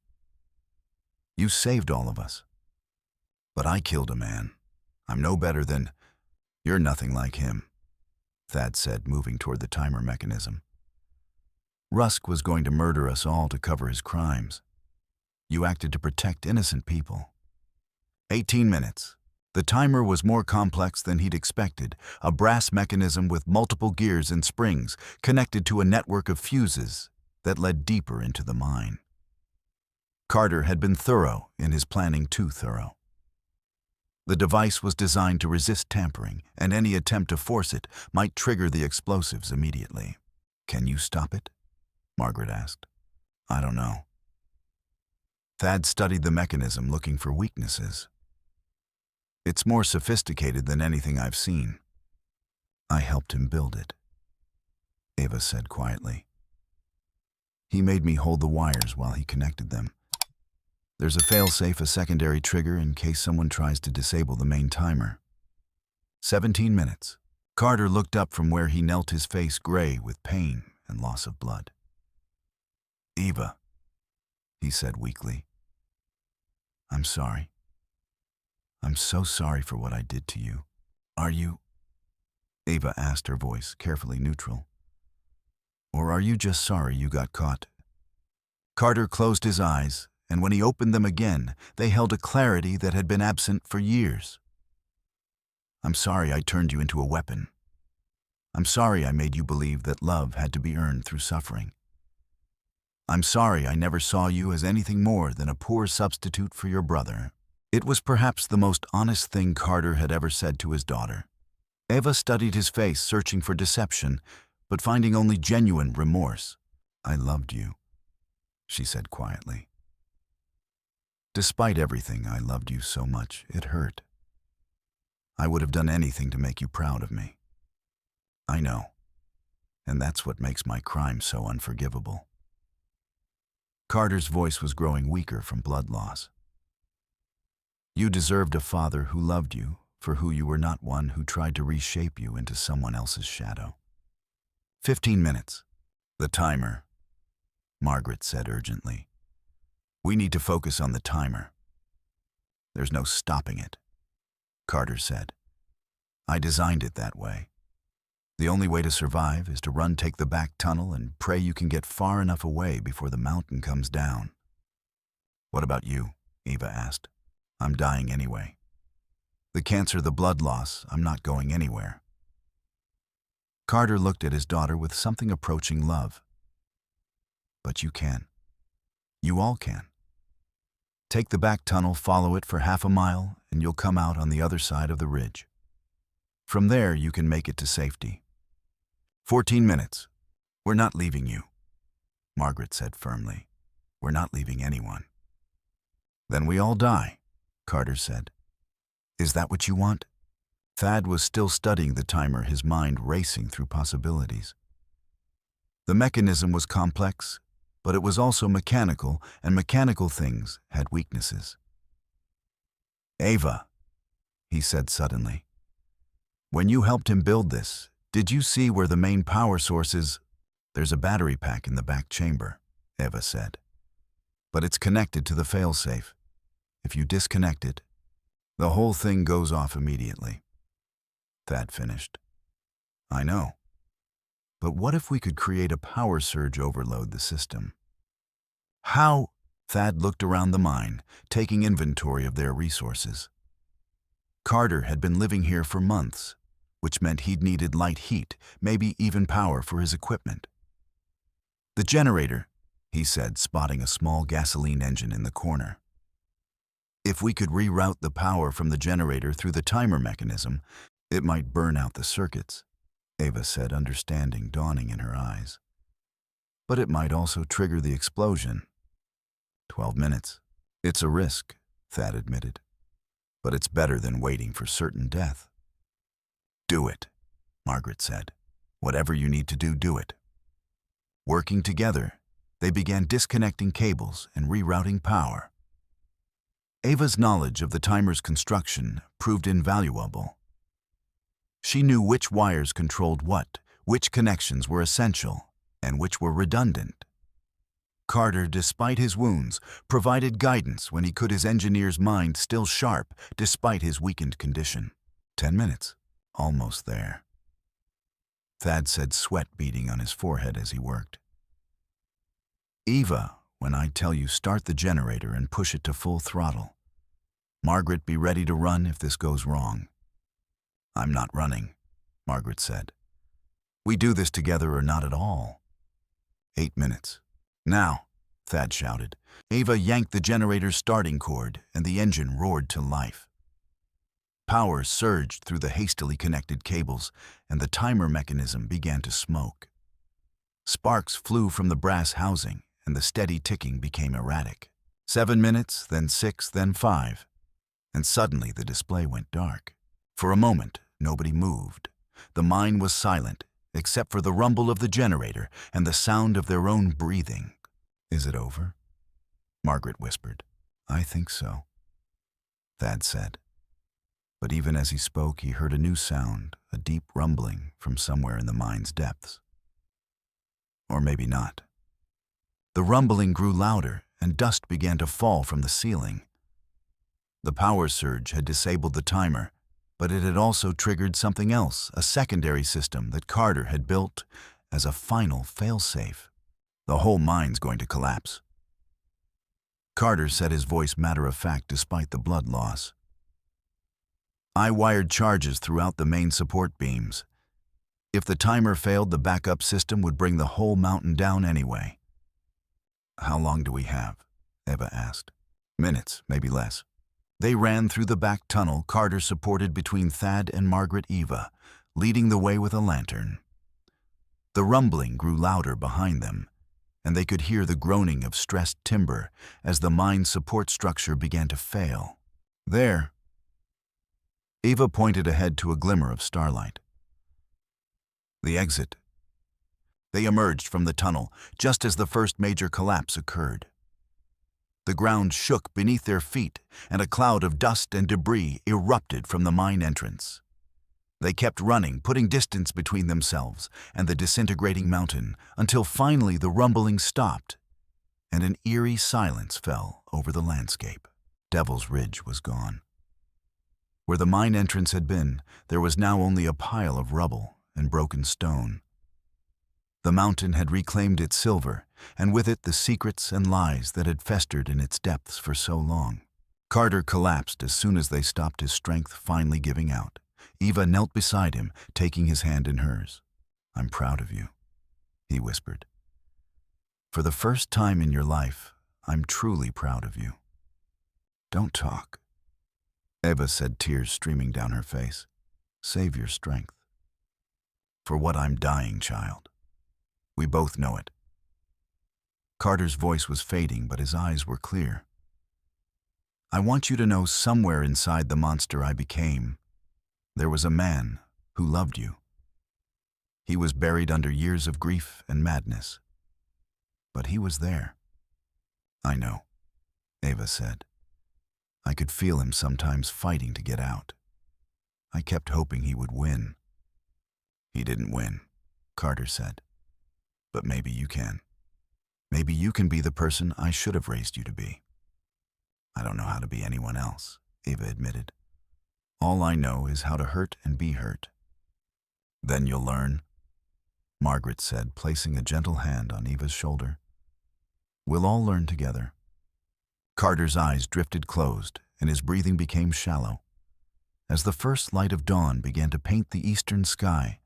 You saved all of us. But I killed a man. I'm no better than... You're nothing like him, Thad said, moving toward the timer mechanism. Rusk was going to murder us all to cover his crimes. You acted to protect innocent people. 18 minutes. The timer was more complex than he'd expected, a brass mechanism with multiple gears and springs connected to a network of fuses that led deeper into the mine. Carter had been thorough in his planning, too thorough. The device was designed to resist tampering, and any attempt to force it might trigger the explosives immediately. Can you stop it? Margaret asked. I don't know. Thad studied the mechanism, looking for weaknesses. It's more sophisticated than anything I've seen. I helped him build it, Ava said quietly. He made me hold the wires while he connected them. There's a failsafe, a secondary trigger in case someone tries to disable the main timer. 17 minutes. Carter looked up from where he knelt, his face gray with pain and loss of blood. Eva, he said weakly. I'm sorry. I'm so sorry for what I did to you. Are you? Ava asked, her voice carefully neutral. Or are you just sorry you got caught? Carter closed his eyes, and when he opened them again, they held a clarity that had been absent for years. I'm sorry I turned you into a weapon. I'm sorry I made you believe that love had to be earned through suffering. I'm sorry I never saw you as anything more than a poor substitute for your brother. It was perhaps the most honest thing Carter had ever said to his daughter. Eva studied his face, searching for deception, but finding only genuine remorse. I loved you, she said quietly. Despite everything, I loved you so much, it hurt. I would have done anything to make you proud of me. I know, and that's what makes my crime so unforgivable. Carter's voice was growing weaker from blood loss. You deserved a father who loved you for who you were, not one who tried to reshape you into someone else's shadow. 15 minutes. The timer, Margaret said urgently. We need to focus on the timer. There's no stopping it, Carter said. I designed it that way. The only way to survive is to take the back tunnel and pray you can get far enough away before the mountain comes down. What about you? Eva asked. I'm dying anyway. The cancer, the blood loss, I'm not going anywhere. Carter looked at his daughter with something approaching love. But you can. You all can. Take the back tunnel, follow it for half a mile, and you'll come out on the other side of the ridge. From there, you can make it to safety. 14 minutes. We're not leaving you, Margaret said firmly. We're not leaving anyone. Then we all die, Carter said. Is that what you want? Thad was still studying the timer, his mind racing through possibilities. The mechanism was complex, but it was also mechanical, and mechanical things had weaknesses. Ava, he said suddenly. When you helped him build this, did you see where the main power source is? There's a battery pack in the back chamber, Eva said. But it's connected to the failsafe. If you disconnect it, the whole thing goes off immediately. Thad finished. I know. But what if we could create a power surge, overload the system? How? Thad looked around the mine, taking inventory of their resources. Carter had been living here for months, which meant he'd needed light heat, maybe even power for his equipment. The generator, he said, spotting a small gasoline engine in the corner. If we could reroute the power from the generator through the timer mechanism, it might burn out the circuits, Ava said, understanding dawning in her eyes. But it might also trigger the explosion. 12 minutes. It's a risk, Thad admitted. But it's better than waiting for certain death. Do it, Margaret said. Whatever you need to do, do it. Working together, they began disconnecting cables and rerouting power. Ava's knowledge of the timer's construction proved invaluable. She knew which wires controlled what, which connections were essential and which were redundant. Carter, despite his wounds, provided guidance when he could, his engineer's mind still sharp despite his weakened condition. 10 minutes. Almost there. Thad said, sweat beading on his forehead as he worked. Eva, when I tell you start the generator and push it to full throttle. Margaret, be ready to run if this goes wrong. I'm not running, Margaret said. We do this together or not at all. 8 minutes. Now, Thad shouted. Eva yanked the generator's starting cord and the engine roared to life. Power surged through the hastily connected cables and the timer mechanism began to smoke. Sparks flew from the brass housing and the steady ticking became erratic. 7 minutes, then 6, then 5. And suddenly the display went dark. For a moment, nobody moved. The mine was silent, except for the rumble of the generator and the sound of their own breathing. Is it over? Margaret whispered. I think so, Thad said. But even as he spoke, he heard a new sound, a deep rumbling from somewhere in the mine's depths. Or maybe not. The rumbling grew louder, and dust began to fall from the ceiling. The power surge had disabled the timer, but it had also triggered something else, a secondary system that Carter had built as a final failsafe. The whole mine's going to collapse. Carter said, his voice matter-of-fact despite the blood loss. I wired charges throughout the main support beams. If the timer failed, the backup system would bring the whole mountain down anyway. How long do we have? Eva asked. Minutes, maybe less. They ran through the back tunnel, Carter supported between Thad and Margaret Eva, leading the way with a lantern. The rumbling grew louder behind them, and they could hear the groaning of stressed timber as the mine's support structure began to fail. There. Eva pointed ahead to a glimmer of starlight. The exit. They emerged from the tunnel just as the first major collapse occurred. The ground shook beneath their feet, and a cloud of dust and debris erupted from the mine entrance. They kept running, putting distance between themselves and the disintegrating mountain, until finally the rumbling stopped, and an eerie silence fell over the landscape. Devil's Ridge was gone. Where the mine entrance had been, there was now only a pile of rubble and broken stone. The mountain had reclaimed its silver, and with it the secrets and lies that had festered in its depths for so long. Carter collapsed as soon as they stopped, his strength finally giving out. Eva knelt beside him, taking his hand in hers. I'm proud of you, he whispered. For the first time in your life, I'm truly proud of you. Don't talk, Eva said, tears streaming down her face. Save your strength. For what I'm dying, child. We both know it. Carter's voice was fading, but his eyes were clear. I want you to know, somewhere inside the monster I became, there was a man who loved you. He was buried under years of grief and madness. But he was there. I know, Eva said. I could feel him sometimes fighting to get out. I kept hoping he would win. He didn't win, Carter said. But maybe you can. Maybe you can be the person I should have raised you to be. I don't know how to be anyone else, Eva admitted. All I know is how to hurt and be hurt. Then you'll learn, Margaret said, placing a gentle hand on Eva's shoulder. We'll all learn together. Carter's eyes drifted closed, and his breathing became shallow. As the first light of dawn began to paint the eastern sky,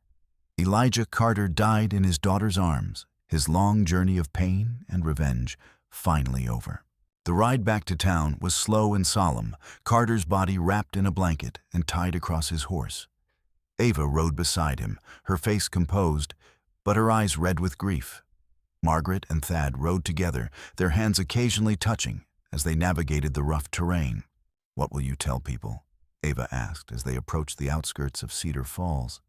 Elijah Carter died in his daughter's arms, his long journey of pain and revenge finally over. The ride back to town was slow and solemn, Carter's body wrapped in a blanket and tied across his horse. Eva rode beside him, her face composed, but her eyes red with grief. Margaret and Thad rode together, their hands occasionally touching as they navigated the rough terrain. What will you tell people? Eva asked as they approached the outskirts of Cedar Falls.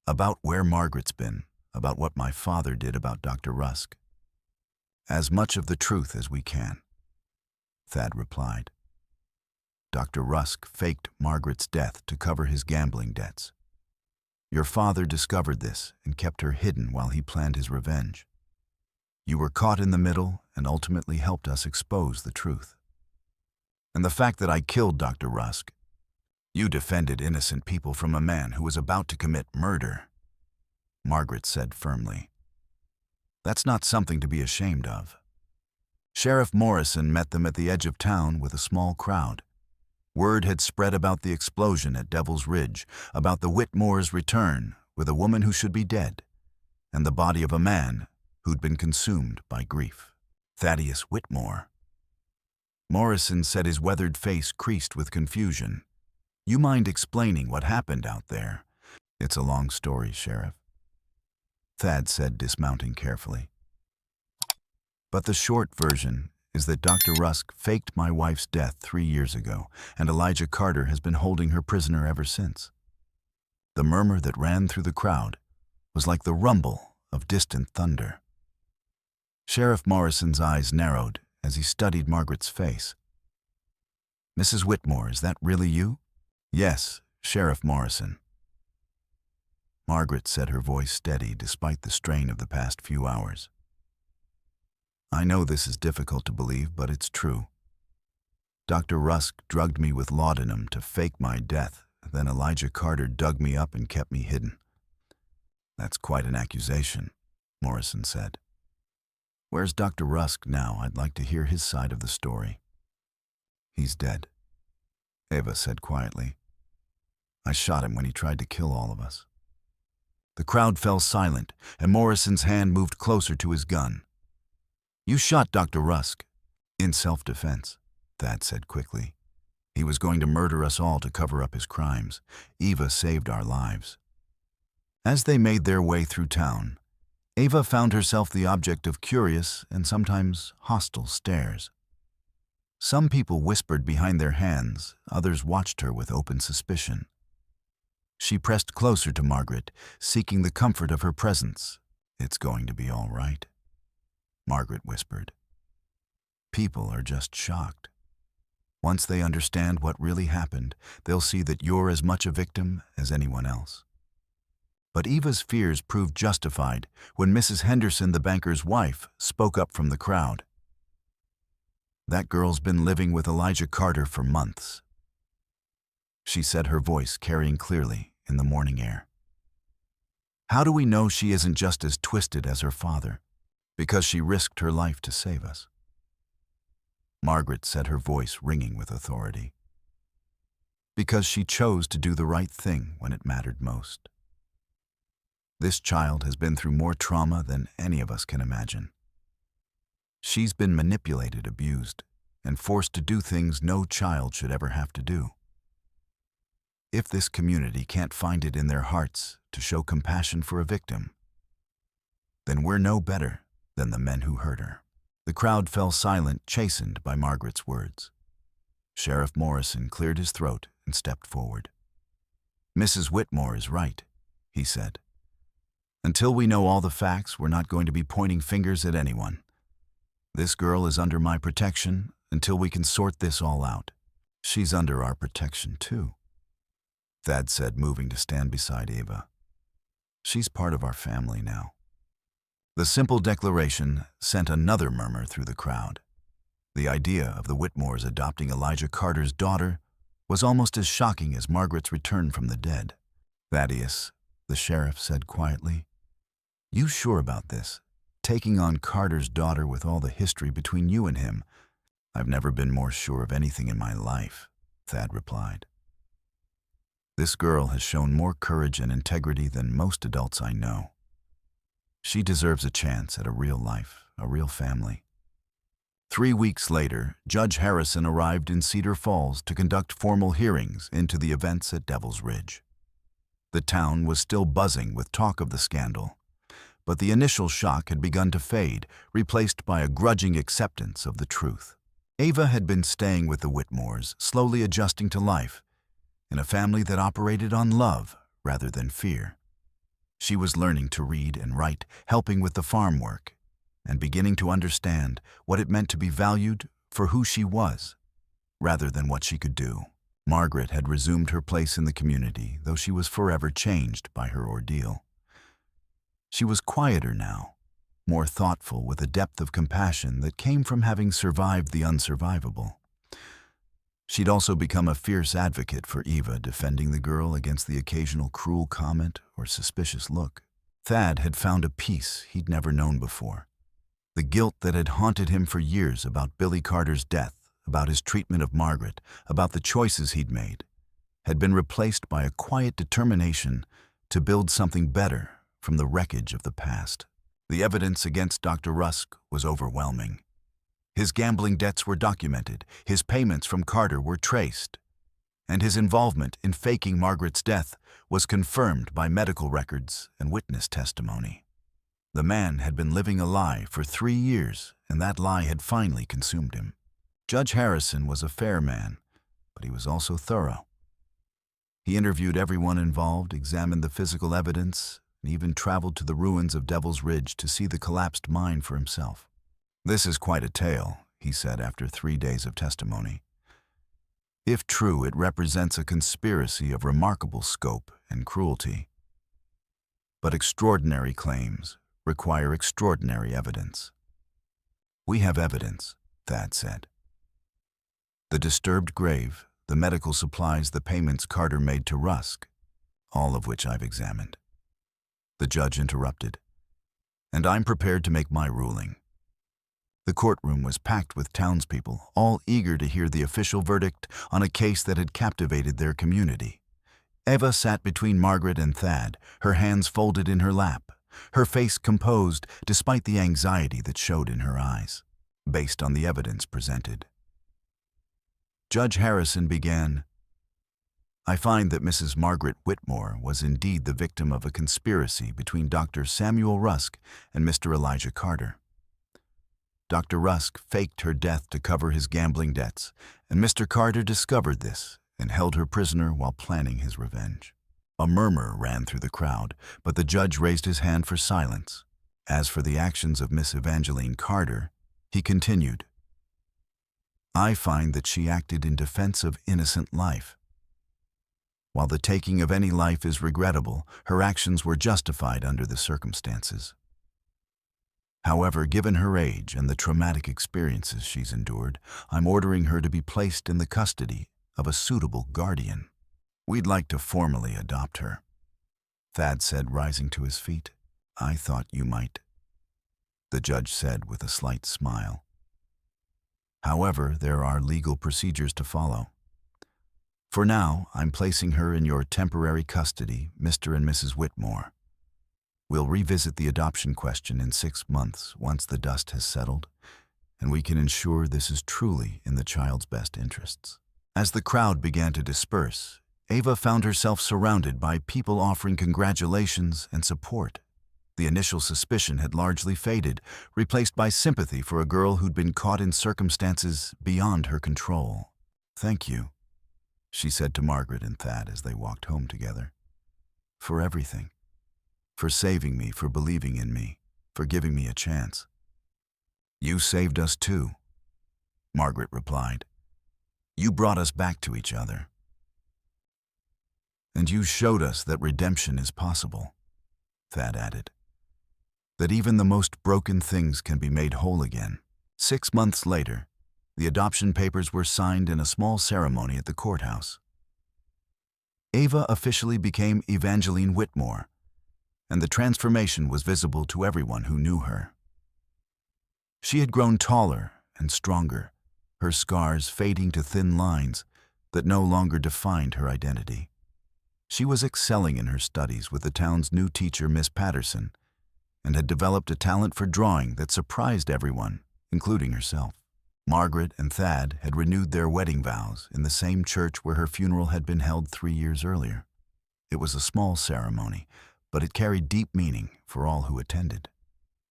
About where Margaret's been, about what my father did about Dr. Rusk. As much of the truth as we can, Thad replied. Dr. Rusk faked Margaret's death to cover his gambling debts. Your father discovered this and kept her hidden while he planned his revenge. You were caught in the middle and ultimately helped us expose the truth. And the fact that I killed Dr. Rusk, you defended innocent people from a man who was about to commit murder, Margaret said firmly. That's not something to be ashamed of. Sheriff Morrison met them at the edge of town with a small crowd. Word had spread about the explosion at Devil's Ridge, about the Whitmores' return with a woman who should be dead, and the body of a man who'd been consumed by grief. Thaddeus Whitmore. Morrison said, his weathered face creased with confusion. You mind explaining what happened out there? It's a long story, Sheriff, Thad said, dismounting carefully. But the short version is that Dr. Rusk faked my wife's death 3 years ago, and Elijah Carter has been holding her prisoner ever since. The murmur that ran through the crowd was like the rumble of distant thunder. Sheriff Morrison's eyes narrowed as he studied Margaret's face. Mrs. Whitmore, is that really you? Yes, Sheriff Morrison. Margaret said, her voice steady despite the strain of the past few hours. I know this is difficult to believe, but it's true. Dr. Rusk drugged me with laudanum to fake my death, then Elijah Carter dug me up and kept me hidden. That's quite an accusation, Morrison said. Where's Dr. Rusk now? I'd like to hear his side of the story. He's dead, Ava said quietly. I shot him when he tried to kill all of us. The crowd fell silent, and Morrison's hand moved closer to his gun. You shot Dr. Rusk. In self-defense, Thad said quickly. He was going to murder us all to cover up his crimes. Eva saved our lives. As they made their way through town, Ava found herself the object of curious and sometimes hostile stares. Some people whispered behind their hands, others watched her with open suspicion. She pressed closer to Margaret, seeking the comfort of her presence. It's going to be all right, Margaret whispered. People are just shocked. Once they understand what really happened, they'll see that you're as much a victim as anyone else. But Eva's fears proved justified when Mrs. Henderson, the banker's wife, spoke up from the crowd. That girl's been living with Elijah Carter for months, she said, her voice carrying clearly in the morning air. How do we know she isn't just as twisted as her father? Because she risked her life to save us, Margaret said, her voice ringing with authority. Because she chose to do the right thing when it mattered most. This child has been through more trauma than any of us can imagine. She's been manipulated, abused, and forced to do things no child should ever have to do. If this community can't find it in their hearts to show compassion for a victim, then we're no better than the men who hurt her. The crowd fell silent, chastened by Margaret's words. Sheriff Morrison cleared his throat and stepped forward. Mrs. Whitmore is right, he said. Until we know all the facts, we're not going to be pointing fingers at anyone. This girl is under my protection until we can sort this all out. She's under our protection, too, Thad said, moving to stand beside Ava. She's part of our family now. The simple declaration sent another murmur through the crowd. The idea of the Whitmores adopting Elijah Carter's daughter was almost as shocking as Margaret's return from the dead. Thaddeus, the sheriff said quietly, you sure about this? Taking on Carter's daughter with all the history between you and him? I've never been more sure of anything in my life, Thad replied. This girl has shown more courage and integrity than most adults I know. She deserves a chance at a real life, a real family. 3 weeks later, Judge Harrison arrived in Cedar Falls to conduct formal hearings into the events at Devil's Ridge. The town was still buzzing with talk of the scandal, but the initial shock had begun to fade, replaced by a grudging acceptance of the truth. Ava had been staying with the Whitmores, slowly adjusting to life, in a family that operated on love rather than fear. She was learning to read and write, helping with the farm work, and beginning to understand what it meant to be valued for who she was, rather than what she could do. Margaret had resumed her place in the community, though she was forever changed by her ordeal. She was quieter now, more thoughtful, with a depth of compassion that came from having survived the unsurvivable. She'd also become a fierce advocate for Eva, defending the girl against the occasional cruel comment or suspicious look. Thad had found a peace he'd never known before. The guilt that had haunted him for years about Billy Carter's death, about his treatment of Margaret, about the choices he'd made, had been replaced by a quiet determination to build something better from the wreckage of the past. The evidence against Dr. Rusk was overwhelming. His gambling debts were documented, his payments from Carter were traced, and his involvement in faking Margaret's death was confirmed by medical records and witness testimony. The man had been living a lie for 3 years, and that lie had finally consumed him. Judge Harrison was a fair man, but he was also thorough. He interviewed everyone involved, examined the physical evidence, and even traveled to the ruins of Devil's Ridge to see the collapsed mine for himself. "This is quite a tale," he said after 3 days of testimony. "If true, it represents a conspiracy of remarkable scope and cruelty. But extraordinary claims require extraordinary evidence." "We have evidence," Thad said. "The disturbed grave, the medical supplies, the payments Carter made to Rusk, all of which I've examined." The judge interrupted, "And I'm prepared to make my ruling." The courtroom was packed with townspeople, all eager to hear the official verdict on a case that had captivated their community. Eva sat between Margaret and Thad, her hands folded in her lap, her face composed despite the anxiety that showed in her eyes. Based on the evidence presented, Judge Harrison began, "I find that Mrs. Margaret Whitmore was indeed the victim of a conspiracy between Dr. Samuel Rusk and Mr. Elijah Carter. Dr. Rusk faked her death to cover his gambling debts, and Mr. Carter discovered this and held her prisoner while planning his revenge." A murmur ran through the crowd, but the judge raised his hand for silence. As for the actions of Miss Evangeline Carter, he continued, "I find that she acted in defense of innocent life. While the taking of any life is regrettable, her actions were justified under the circumstances. However, given her age and the traumatic experiences she's endured, I'm ordering her to be placed in the custody of a suitable guardian. We'd like to formally adopt her," Thad said, rising to his feet. "I thought you might," the judge said with a slight smile. "However, there are legal procedures to follow. For now, I'm placing her in your temporary custody, Mr. and Mrs. Whitmore. We'll revisit the adoption question in 6 months once the dust has settled, and we can ensure this is truly in the child's best interests." As the crowd began to disperse, Eva found herself surrounded by people offering congratulations and support. The initial suspicion had largely faded, replaced by sympathy for a girl who'd been caught in circumstances beyond her control. "Thank you," she said to Margaret and Thad as they walked home together. "For everything. For saving me, for believing in me, for giving me a chance." "You saved us too," Margaret replied. "You brought us back to each other. And you showed us that redemption is possible," Thad added. "That even the most broken things can be made whole again." 6 months later, the adoption papers were signed in a small ceremony at the courthouse. Eva officially became Evangeline Whitmore, and the transformation was visible to everyone who knew her. She had grown taller and stronger, her scars fading to thin lines that no longer defined her identity. She was excelling in her studies with the town's new teacher, Miss Patterson, and had developed a talent for drawing that surprised everyone, including herself. Margaret and Thad had renewed their wedding vows in the same church where her funeral had been held 3 years earlier. It was a small ceremony, but it carried deep meaning for all who attended.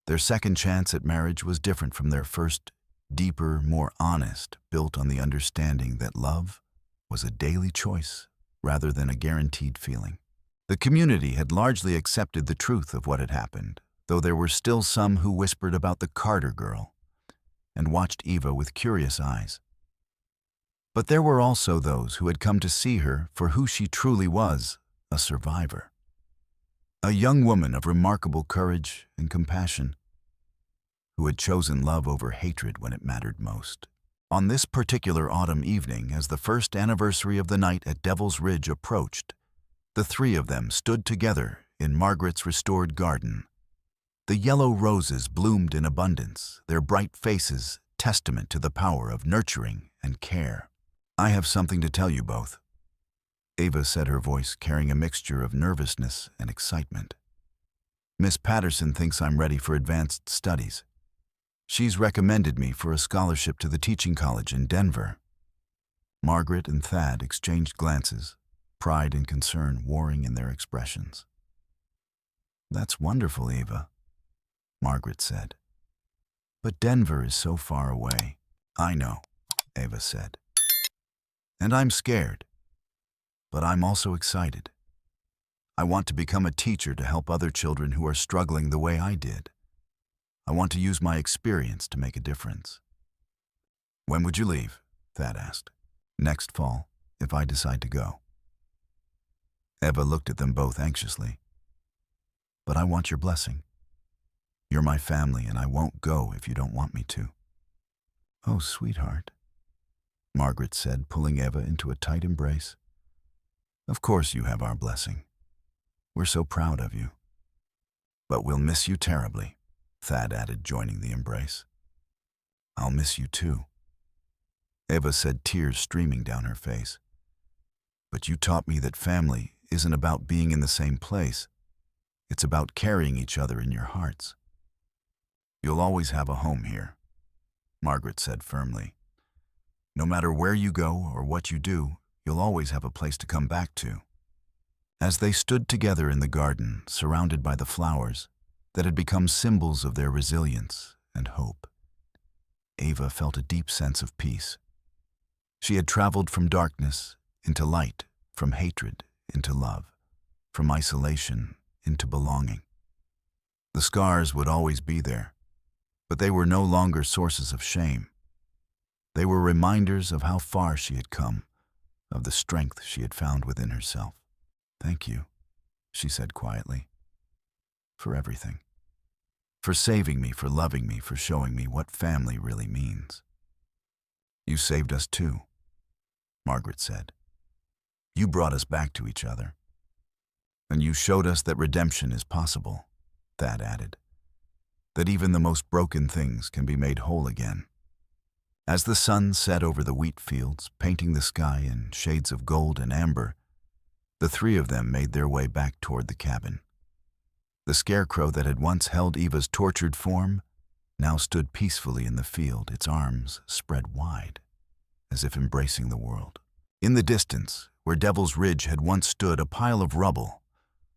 Their second chance at marriage was different from their first, deeper, more honest, built on the understanding that love was a daily choice rather than a guaranteed feeling. The community had largely accepted the truth of what had happened, though there were still some who whispered about the Carter girl and watched Eva with curious eyes. But there were also those who had come to see her for who she truly was, a survivor. A young woman of remarkable courage and compassion, who had chosen love over hatred when it mattered most. On this particular autumn evening, as the first anniversary of the night at Devil's Ridge approached, the three of them stood together in Margaret's restored garden. The yellow roses bloomed in abundance, their bright faces testament to the power of nurturing and care. "I have something to tell you both," Ava said, her voice carrying a mixture of nervousness and excitement. "Miss Patterson thinks I'm ready for advanced studies. She's recommended me for a scholarship to the teaching college in Denver." Margaret and Thad exchanged glances, pride and concern warring in their expressions. "That's wonderful, Ava," Margaret said. "But Denver is so far away." "I know," Ava said. "And I'm scared. But I'm also excited. I want to become a teacher to help other children who are struggling the way I did. I want to use my experience to make a difference." "When would you leave?" Thad asked. "Next fall, if I decide to go." Eva looked at them both anxiously. "But I want your blessing. You're my family, and I won't go if you don't want me to." "Oh, sweetheart," Margaret said, pulling Eva into a tight embrace. "Of course you have our blessing. We're so proud of you. But we'll miss you terribly," Thad added, joining the embrace. "I'll miss you too," Eva said, tears streaming down her face. "But you taught me that family isn't about being in the same place. It's about carrying each other in your hearts." "You'll always have a home here," Margaret said firmly. "No matter where you go or what you do, you'll always have a place to come back to." As they stood together in the garden, surrounded by the flowers that had become symbols of their resilience and hope, Ava felt a deep sense of peace. She had traveled from darkness into light, from hatred into love, from isolation into belonging. The scars would always be there, but they were no longer sources of shame. They were reminders of how far she had come, of the strength she had found within herself. "Thank you," she said quietly, "for everything. For saving me, for loving me, for showing me what family really means." "You saved us too," Margaret said. "You brought us back to each other. And you showed us that redemption is possible," Thad added. "That even the most broken things can be made whole again." As the sun set over the wheat fields, painting the sky in shades of gold and amber, the three of them made their way back toward the cabin. The scarecrow that had once held Eva's tortured form now stood peacefully in the field, its arms spread wide, as if embracing the world. In the distance, where Devil's Ridge had once stood, a pile of rubble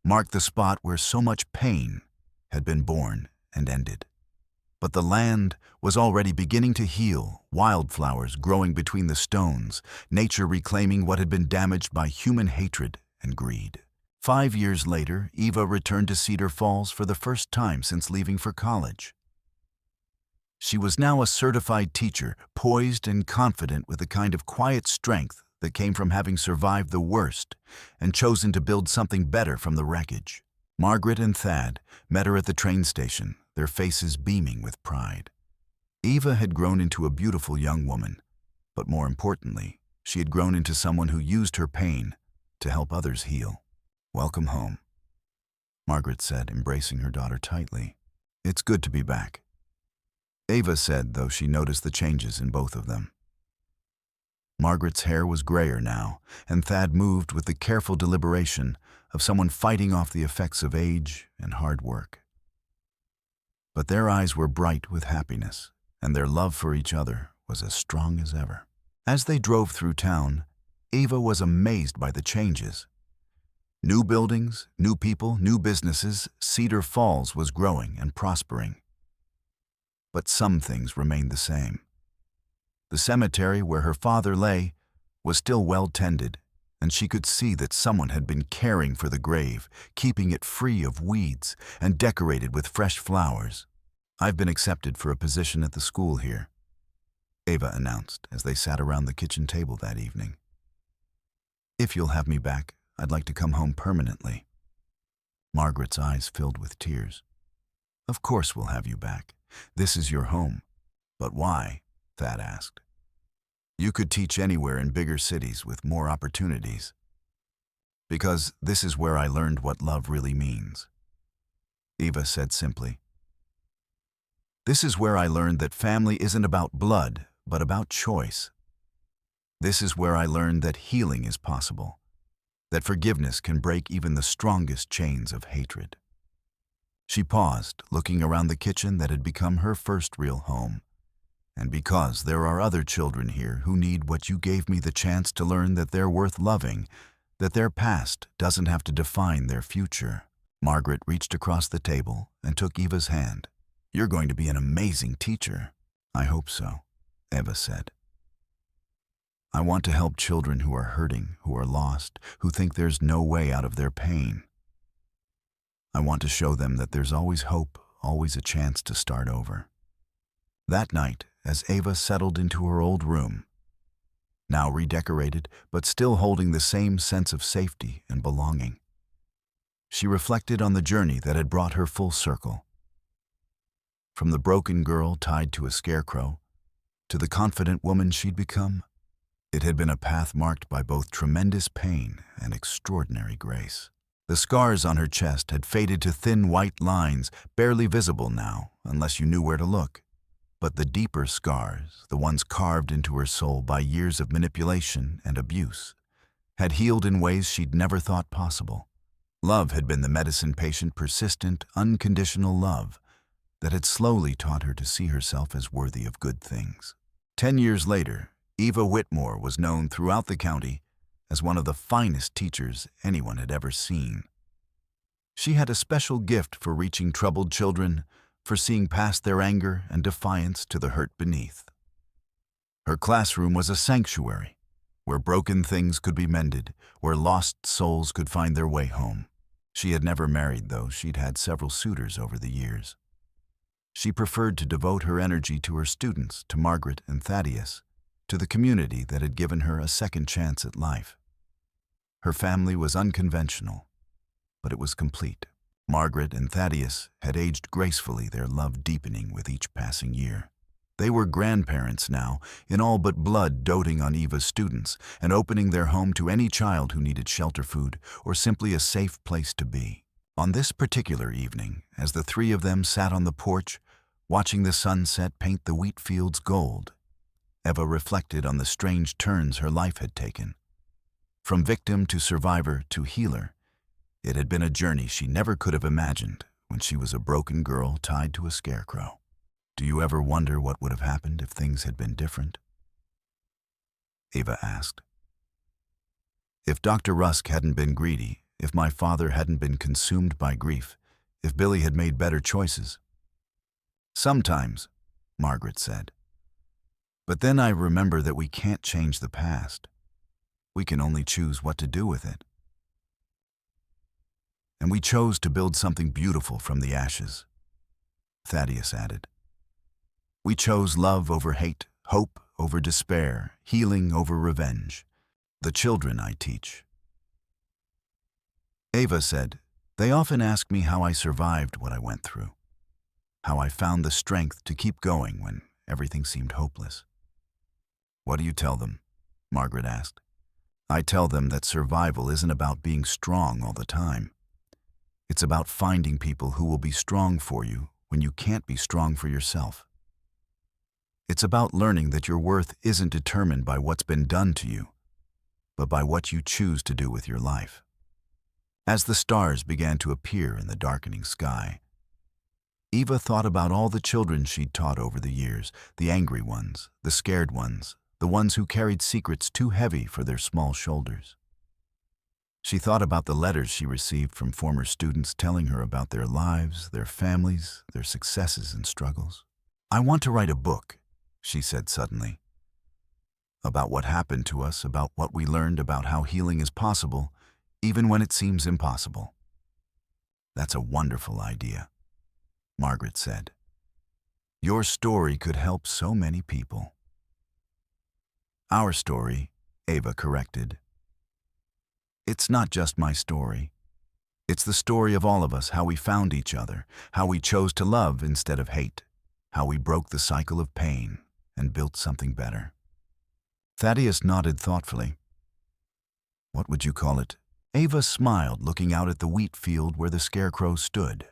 marked the spot where so much pain had been born and ended. But the land was already beginning to heal, wildflowers growing between the stones, nature reclaiming what had been damaged by human hatred and greed. 5 years later, Eva returned to Cedar Falls for the first time since leaving for college. She was now a certified teacher, poised and confident with a kind of quiet strength that came from having survived the worst and chosen to build something better from the wreckage. Margaret and Thad met her at the train station, their faces beaming with pride. Eva had grown into a beautiful young woman, but more importantly, she had grown into someone who used her pain to help others heal. "Welcome home," Margaret said, embracing her daughter tightly. "It's good to be back," Ava said, though she noticed the changes in both of them. Margaret's hair was grayer now, and Thad moved with the careful deliberation of someone fighting off the effects of age and hard work. But their eyes were bright with happiness, and their love for each other was as strong as ever. As they drove through town, Ava was amazed by the changes. New buildings, new people, new businesses, Cedar Falls was growing and prospering. But some things remained the same. The cemetery where her father lay was still well tended, and she could see that someone had been caring for the grave, keeping it free of weeds and decorated with fresh flowers. "I've been accepted for a position at the school here," Ava announced as they sat around the kitchen table that evening. "If you'll have me back, I'd like to come home permanently." Margaret's eyes filled with tears. "Of course we'll have you back. This is your home." "But why?" Thad asked. "You could teach anywhere in bigger cities with more opportunities." "Because this is where I learned what love really means," Eva said simply. "This is where I learned that family isn't about blood, but about choice. This is where I learned that healing is possible, that forgiveness can break even the strongest chains of hatred." She paused, looking around the kitchen that had become her first real home. "And because there are other children here who need what you gave me the chance to learn, that they're worth loving, that their past doesn't have to define their future." Margaret reached across the table and took Eva's hand. "You're going to be an amazing teacher." "I hope so," Eva said. "I want to help children who are hurting, who are lost, who think there's no way out of their pain. I want to show them that there's always hope, always a chance to start over." That night, as Ava settled into her old room, now redecorated but still holding the same sense of safety and belonging, she reflected on the journey that had brought her full circle. From the broken girl tied to a scarecrow to the confident woman she'd become, it had been a path marked by both tremendous pain and extraordinary grace. The scars on her chest had faded to thin white lines, barely visible now unless you knew where to look. But the deeper scars, the ones carved into her soul by years of manipulation and abuse, had healed in ways she'd never thought possible. Love had been the medicine-patient, persistent, unconditional love that had slowly taught her to see herself as worthy of good things. 10 years later, Eva Whitmore was known throughout the county as one of the finest teachers anyone had ever seen. She had a special gift for reaching troubled children, for seeing past their anger and defiance to the hurt beneath. Her classroom was a sanctuary, where broken things could be mended, where lost souls could find their way home. She had never married, though she'd had several suitors over the years. She preferred to devote her energy to her students, to Margaret and Thaddeus, to the community that had given her a second chance at life. Her family was unconventional, but it was complete. Margaret and Thaddeus had aged gracefully, their love deepening with each passing year. They were grandparents now, in all but blood, doting on Eva's students and opening their home to any child who needed shelter, food, or simply a safe place to be. On this particular evening, as the three of them sat on the porch, watching the sunset paint the wheat fields gold, Eva reflected on the strange turns her life had taken. From victim to survivor to healer, it had been a journey she never could have imagined when she was a broken girl tied to a scarecrow. "Do you ever wonder what would have happened if things had been different?" Eva asked. "If Dr. Rusk hadn't been greedy, if my father hadn't been consumed by grief, if Billy had made better choices." "Sometimes," Margaret said. "But then I remember that we can't change the past. We can only choose what to do with it. And we chose to build something beautiful from the ashes," Thaddeus added. "We chose love over hate, hope over despair, healing over revenge. The children I teach." Ava said, "They often ask me how I survived what I went through, how I found the strength to keep going when everything seemed hopeless." "What do you tell them?" Margaret asked. "I tell them that survival isn't about being strong all the time. It's about finding people who will be strong for you when you can't be strong for yourself. It's about learning that your worth isn't determined by what's been done to you, but by what you choose to do with your life." As the stars began to appear in the darkening sky, Eva thought about all the children she'd taught over the years, the angry ones, the scared ones, the ones who carried secrets too heavy for their small shoulders. She thought about the letters she received from former students telling her about their lives, their families, their successes and struggles. "I want to write a book," she said suddenly, "about what happened to us, about what we learned, about how healing is possible, even when it seems impossible." "That's a wonderful idea," Margaret said. "Your story could help so many people." Our story, Ava corrected. It's not just my story. It's the story of all of us, how we found each other, how we chose to love instead of hate, how we broke the cycle of pain and built something better. Thaddeus nodded thoughtfully. What would you call it? Ava smiled, looking out at the wheat field where the scarecrow stood.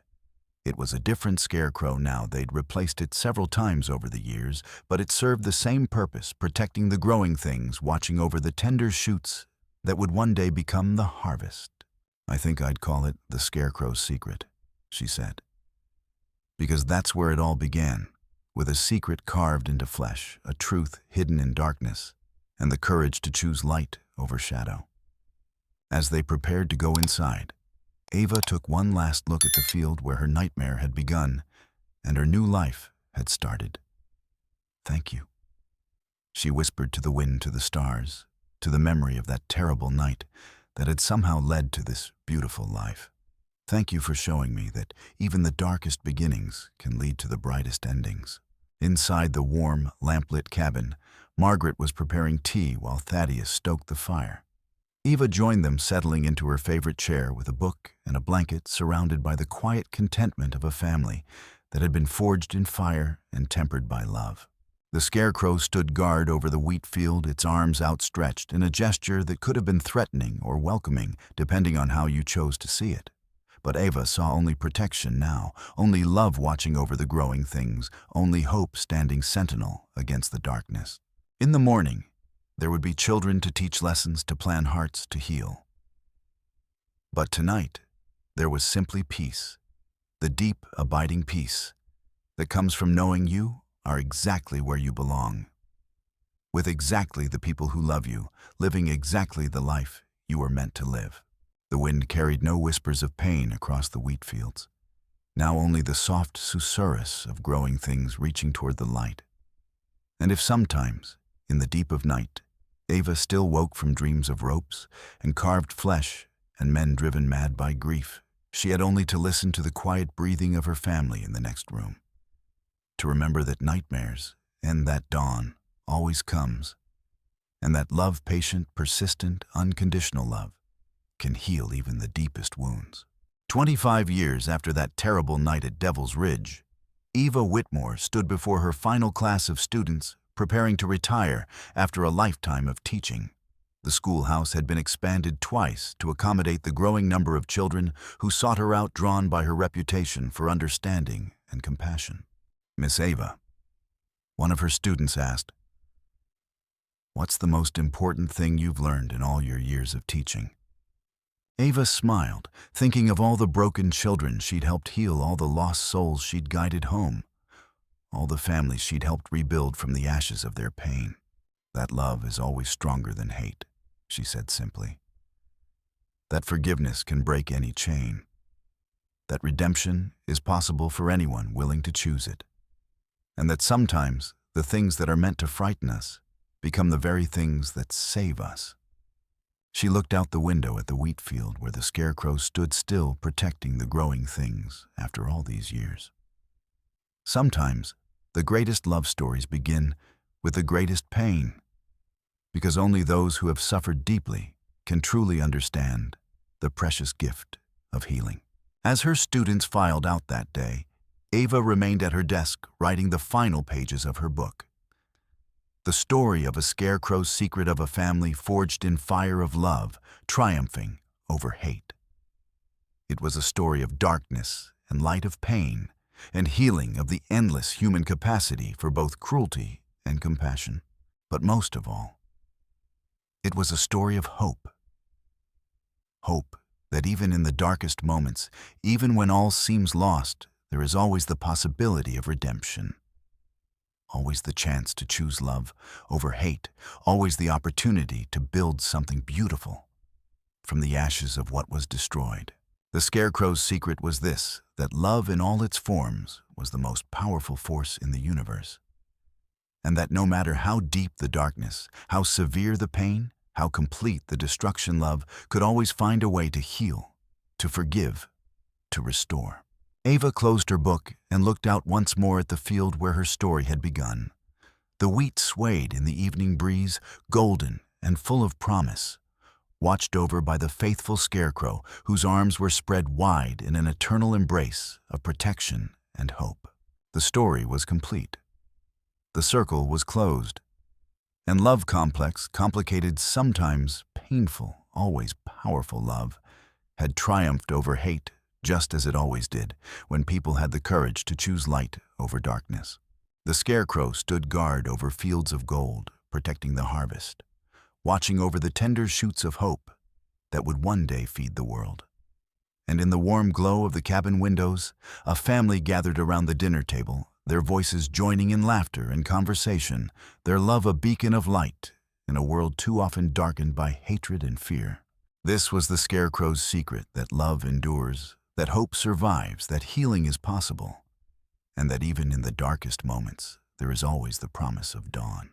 It was a different scarecrow now. They'd replaced it several times over the years, but it served the same purpose, protecting the growing things, watching over the tender shoots that would one day become the harvest. I think I'd call it the scarecrow's secret, she said. Because that's where it all began, with a secret carved into flesh, a truth hidden in darkness, and the courage to choose light over shadow. As they prepared to go inside, Ava took one last look at the field where her nightmare had begun and her new life had started. Thank you, she whispered to the wind, to the stars, to the memory of that terrible night that had somehow led to this beautiful life. Thank you for showing me that even the darkest beginnings can lead to the brightest endings. Inside the warm, lamplit cabin, Margaret was preparing tea while Thaddeus stoked the fire. Eva joined them, settling into her favorite chair with a book and a blanket, surrounded by the quiet contentment of a family that had been forged in fire and tempered by love. The scarecrow stood guard over the wheat field, its arms outstretched in a gesture that could have been threatening or welcoming, depending on how you chose to see it. But Ava saw only protection now, only love watching over the growing things, only hope standing sentinel against the darkness. In the morning, there would be children to teach lessons, to plan hearts to heal. But tonight, there was simply peace, the deep, abiding peace that comes from knowing you are exactly where you belong, with exactly the people who love you, living exactly the life you were meant to live. The wind carried no whispers of pain across the wheat fields, now only the soft susurrus of growing things reaching toward the light. And if sometimes, in the deep of night, Ava still woke from dreams of ropes and carved flesh and men driven mad by grief, she had only to listen to the quiet breathing of her family in the next room, to remember that nightmares and that dawn always comes, and that love, patient, persistent, unconditional love, can heal even the deepest wounds. 25 years after that terrible night at Devil's Ridge, Eva Whitmore stood before her final class of students, preparing to retire after a lifetime of teaching. The schoolhouse had been expanded twice to accommodate the growing number of children who sought her out, drawn by her reputation for understanding and compassion. Miss Ava, one of her students asked, "What's the most important thing you've learned in all your years of teaching?" Ava smiled, thinking of all the broken children she'd helped heal, all the lost souls she'd guided home, all the families she'd helped rebuild from the ashes of their pain. That love is always stronger than hate, she said simply. That forgiveness can break any chain. That redemption is possible for anyone willing to choose it. And that sometimes the things that are meant to frighten us become the very things that save us. She looked out the window at the wheat field where the scarecrow stood still, protecting the growing things after all these years. Sometimes the greatest love stories begin with the greatest pain, because only those who have suffered deeply can truly understand the precious gift of healing. As her students filed out that day, Ava remained at her desk, writing the final pages of her book. The story of a scarecrow's secret, of a family forged in fire of love, triumphing over hate. It was a story of darkness and light, of pain and healing, of the endless human capacity for both cruelty and compassion. But most of all, it was a story of hope. Hope that even in the darkest moments, even when all seems lost, there is always the possibility of redemption. Always the chance to choose love over hate, always the opportunity to build something beautiful from the ashes of what was destroyed. The scarecrow's secret was this, that love in all its forms was the most powerful force in the universe, and that no matter how deep the darkness, how severe the pain, how complete the destruction, love could always find a way to heal, to forgive, to restore. Ava closed her book and looked out once more at the field where her story had begun. The wheat swayed in the evening breeze, golden and full of promise, watched over by the faithful scarecrow whose arms were spread wide in an eternal embrace of protection and hope. The story was complete. The circle was closed. And love complex, complicated, sometimes painful, always powerful love, had triumphed over hate just as it always did when people had the courage to choose light over darkness. The scarecrow stood guard over fields of gold, protecting the harvest, watching over the tender shoots of hope that would one day feed the world. And in the warm glow of the cabin windows, a family gathered around the dinner table, their voices joining in laughter and conversation, their love a beacon of light in a world too often darkened by hatred and fear. This was the scarecrow's secret, that love endures, that hope survives, that healing is possible, and that even in the darkest moments, there is always the promise of dawn.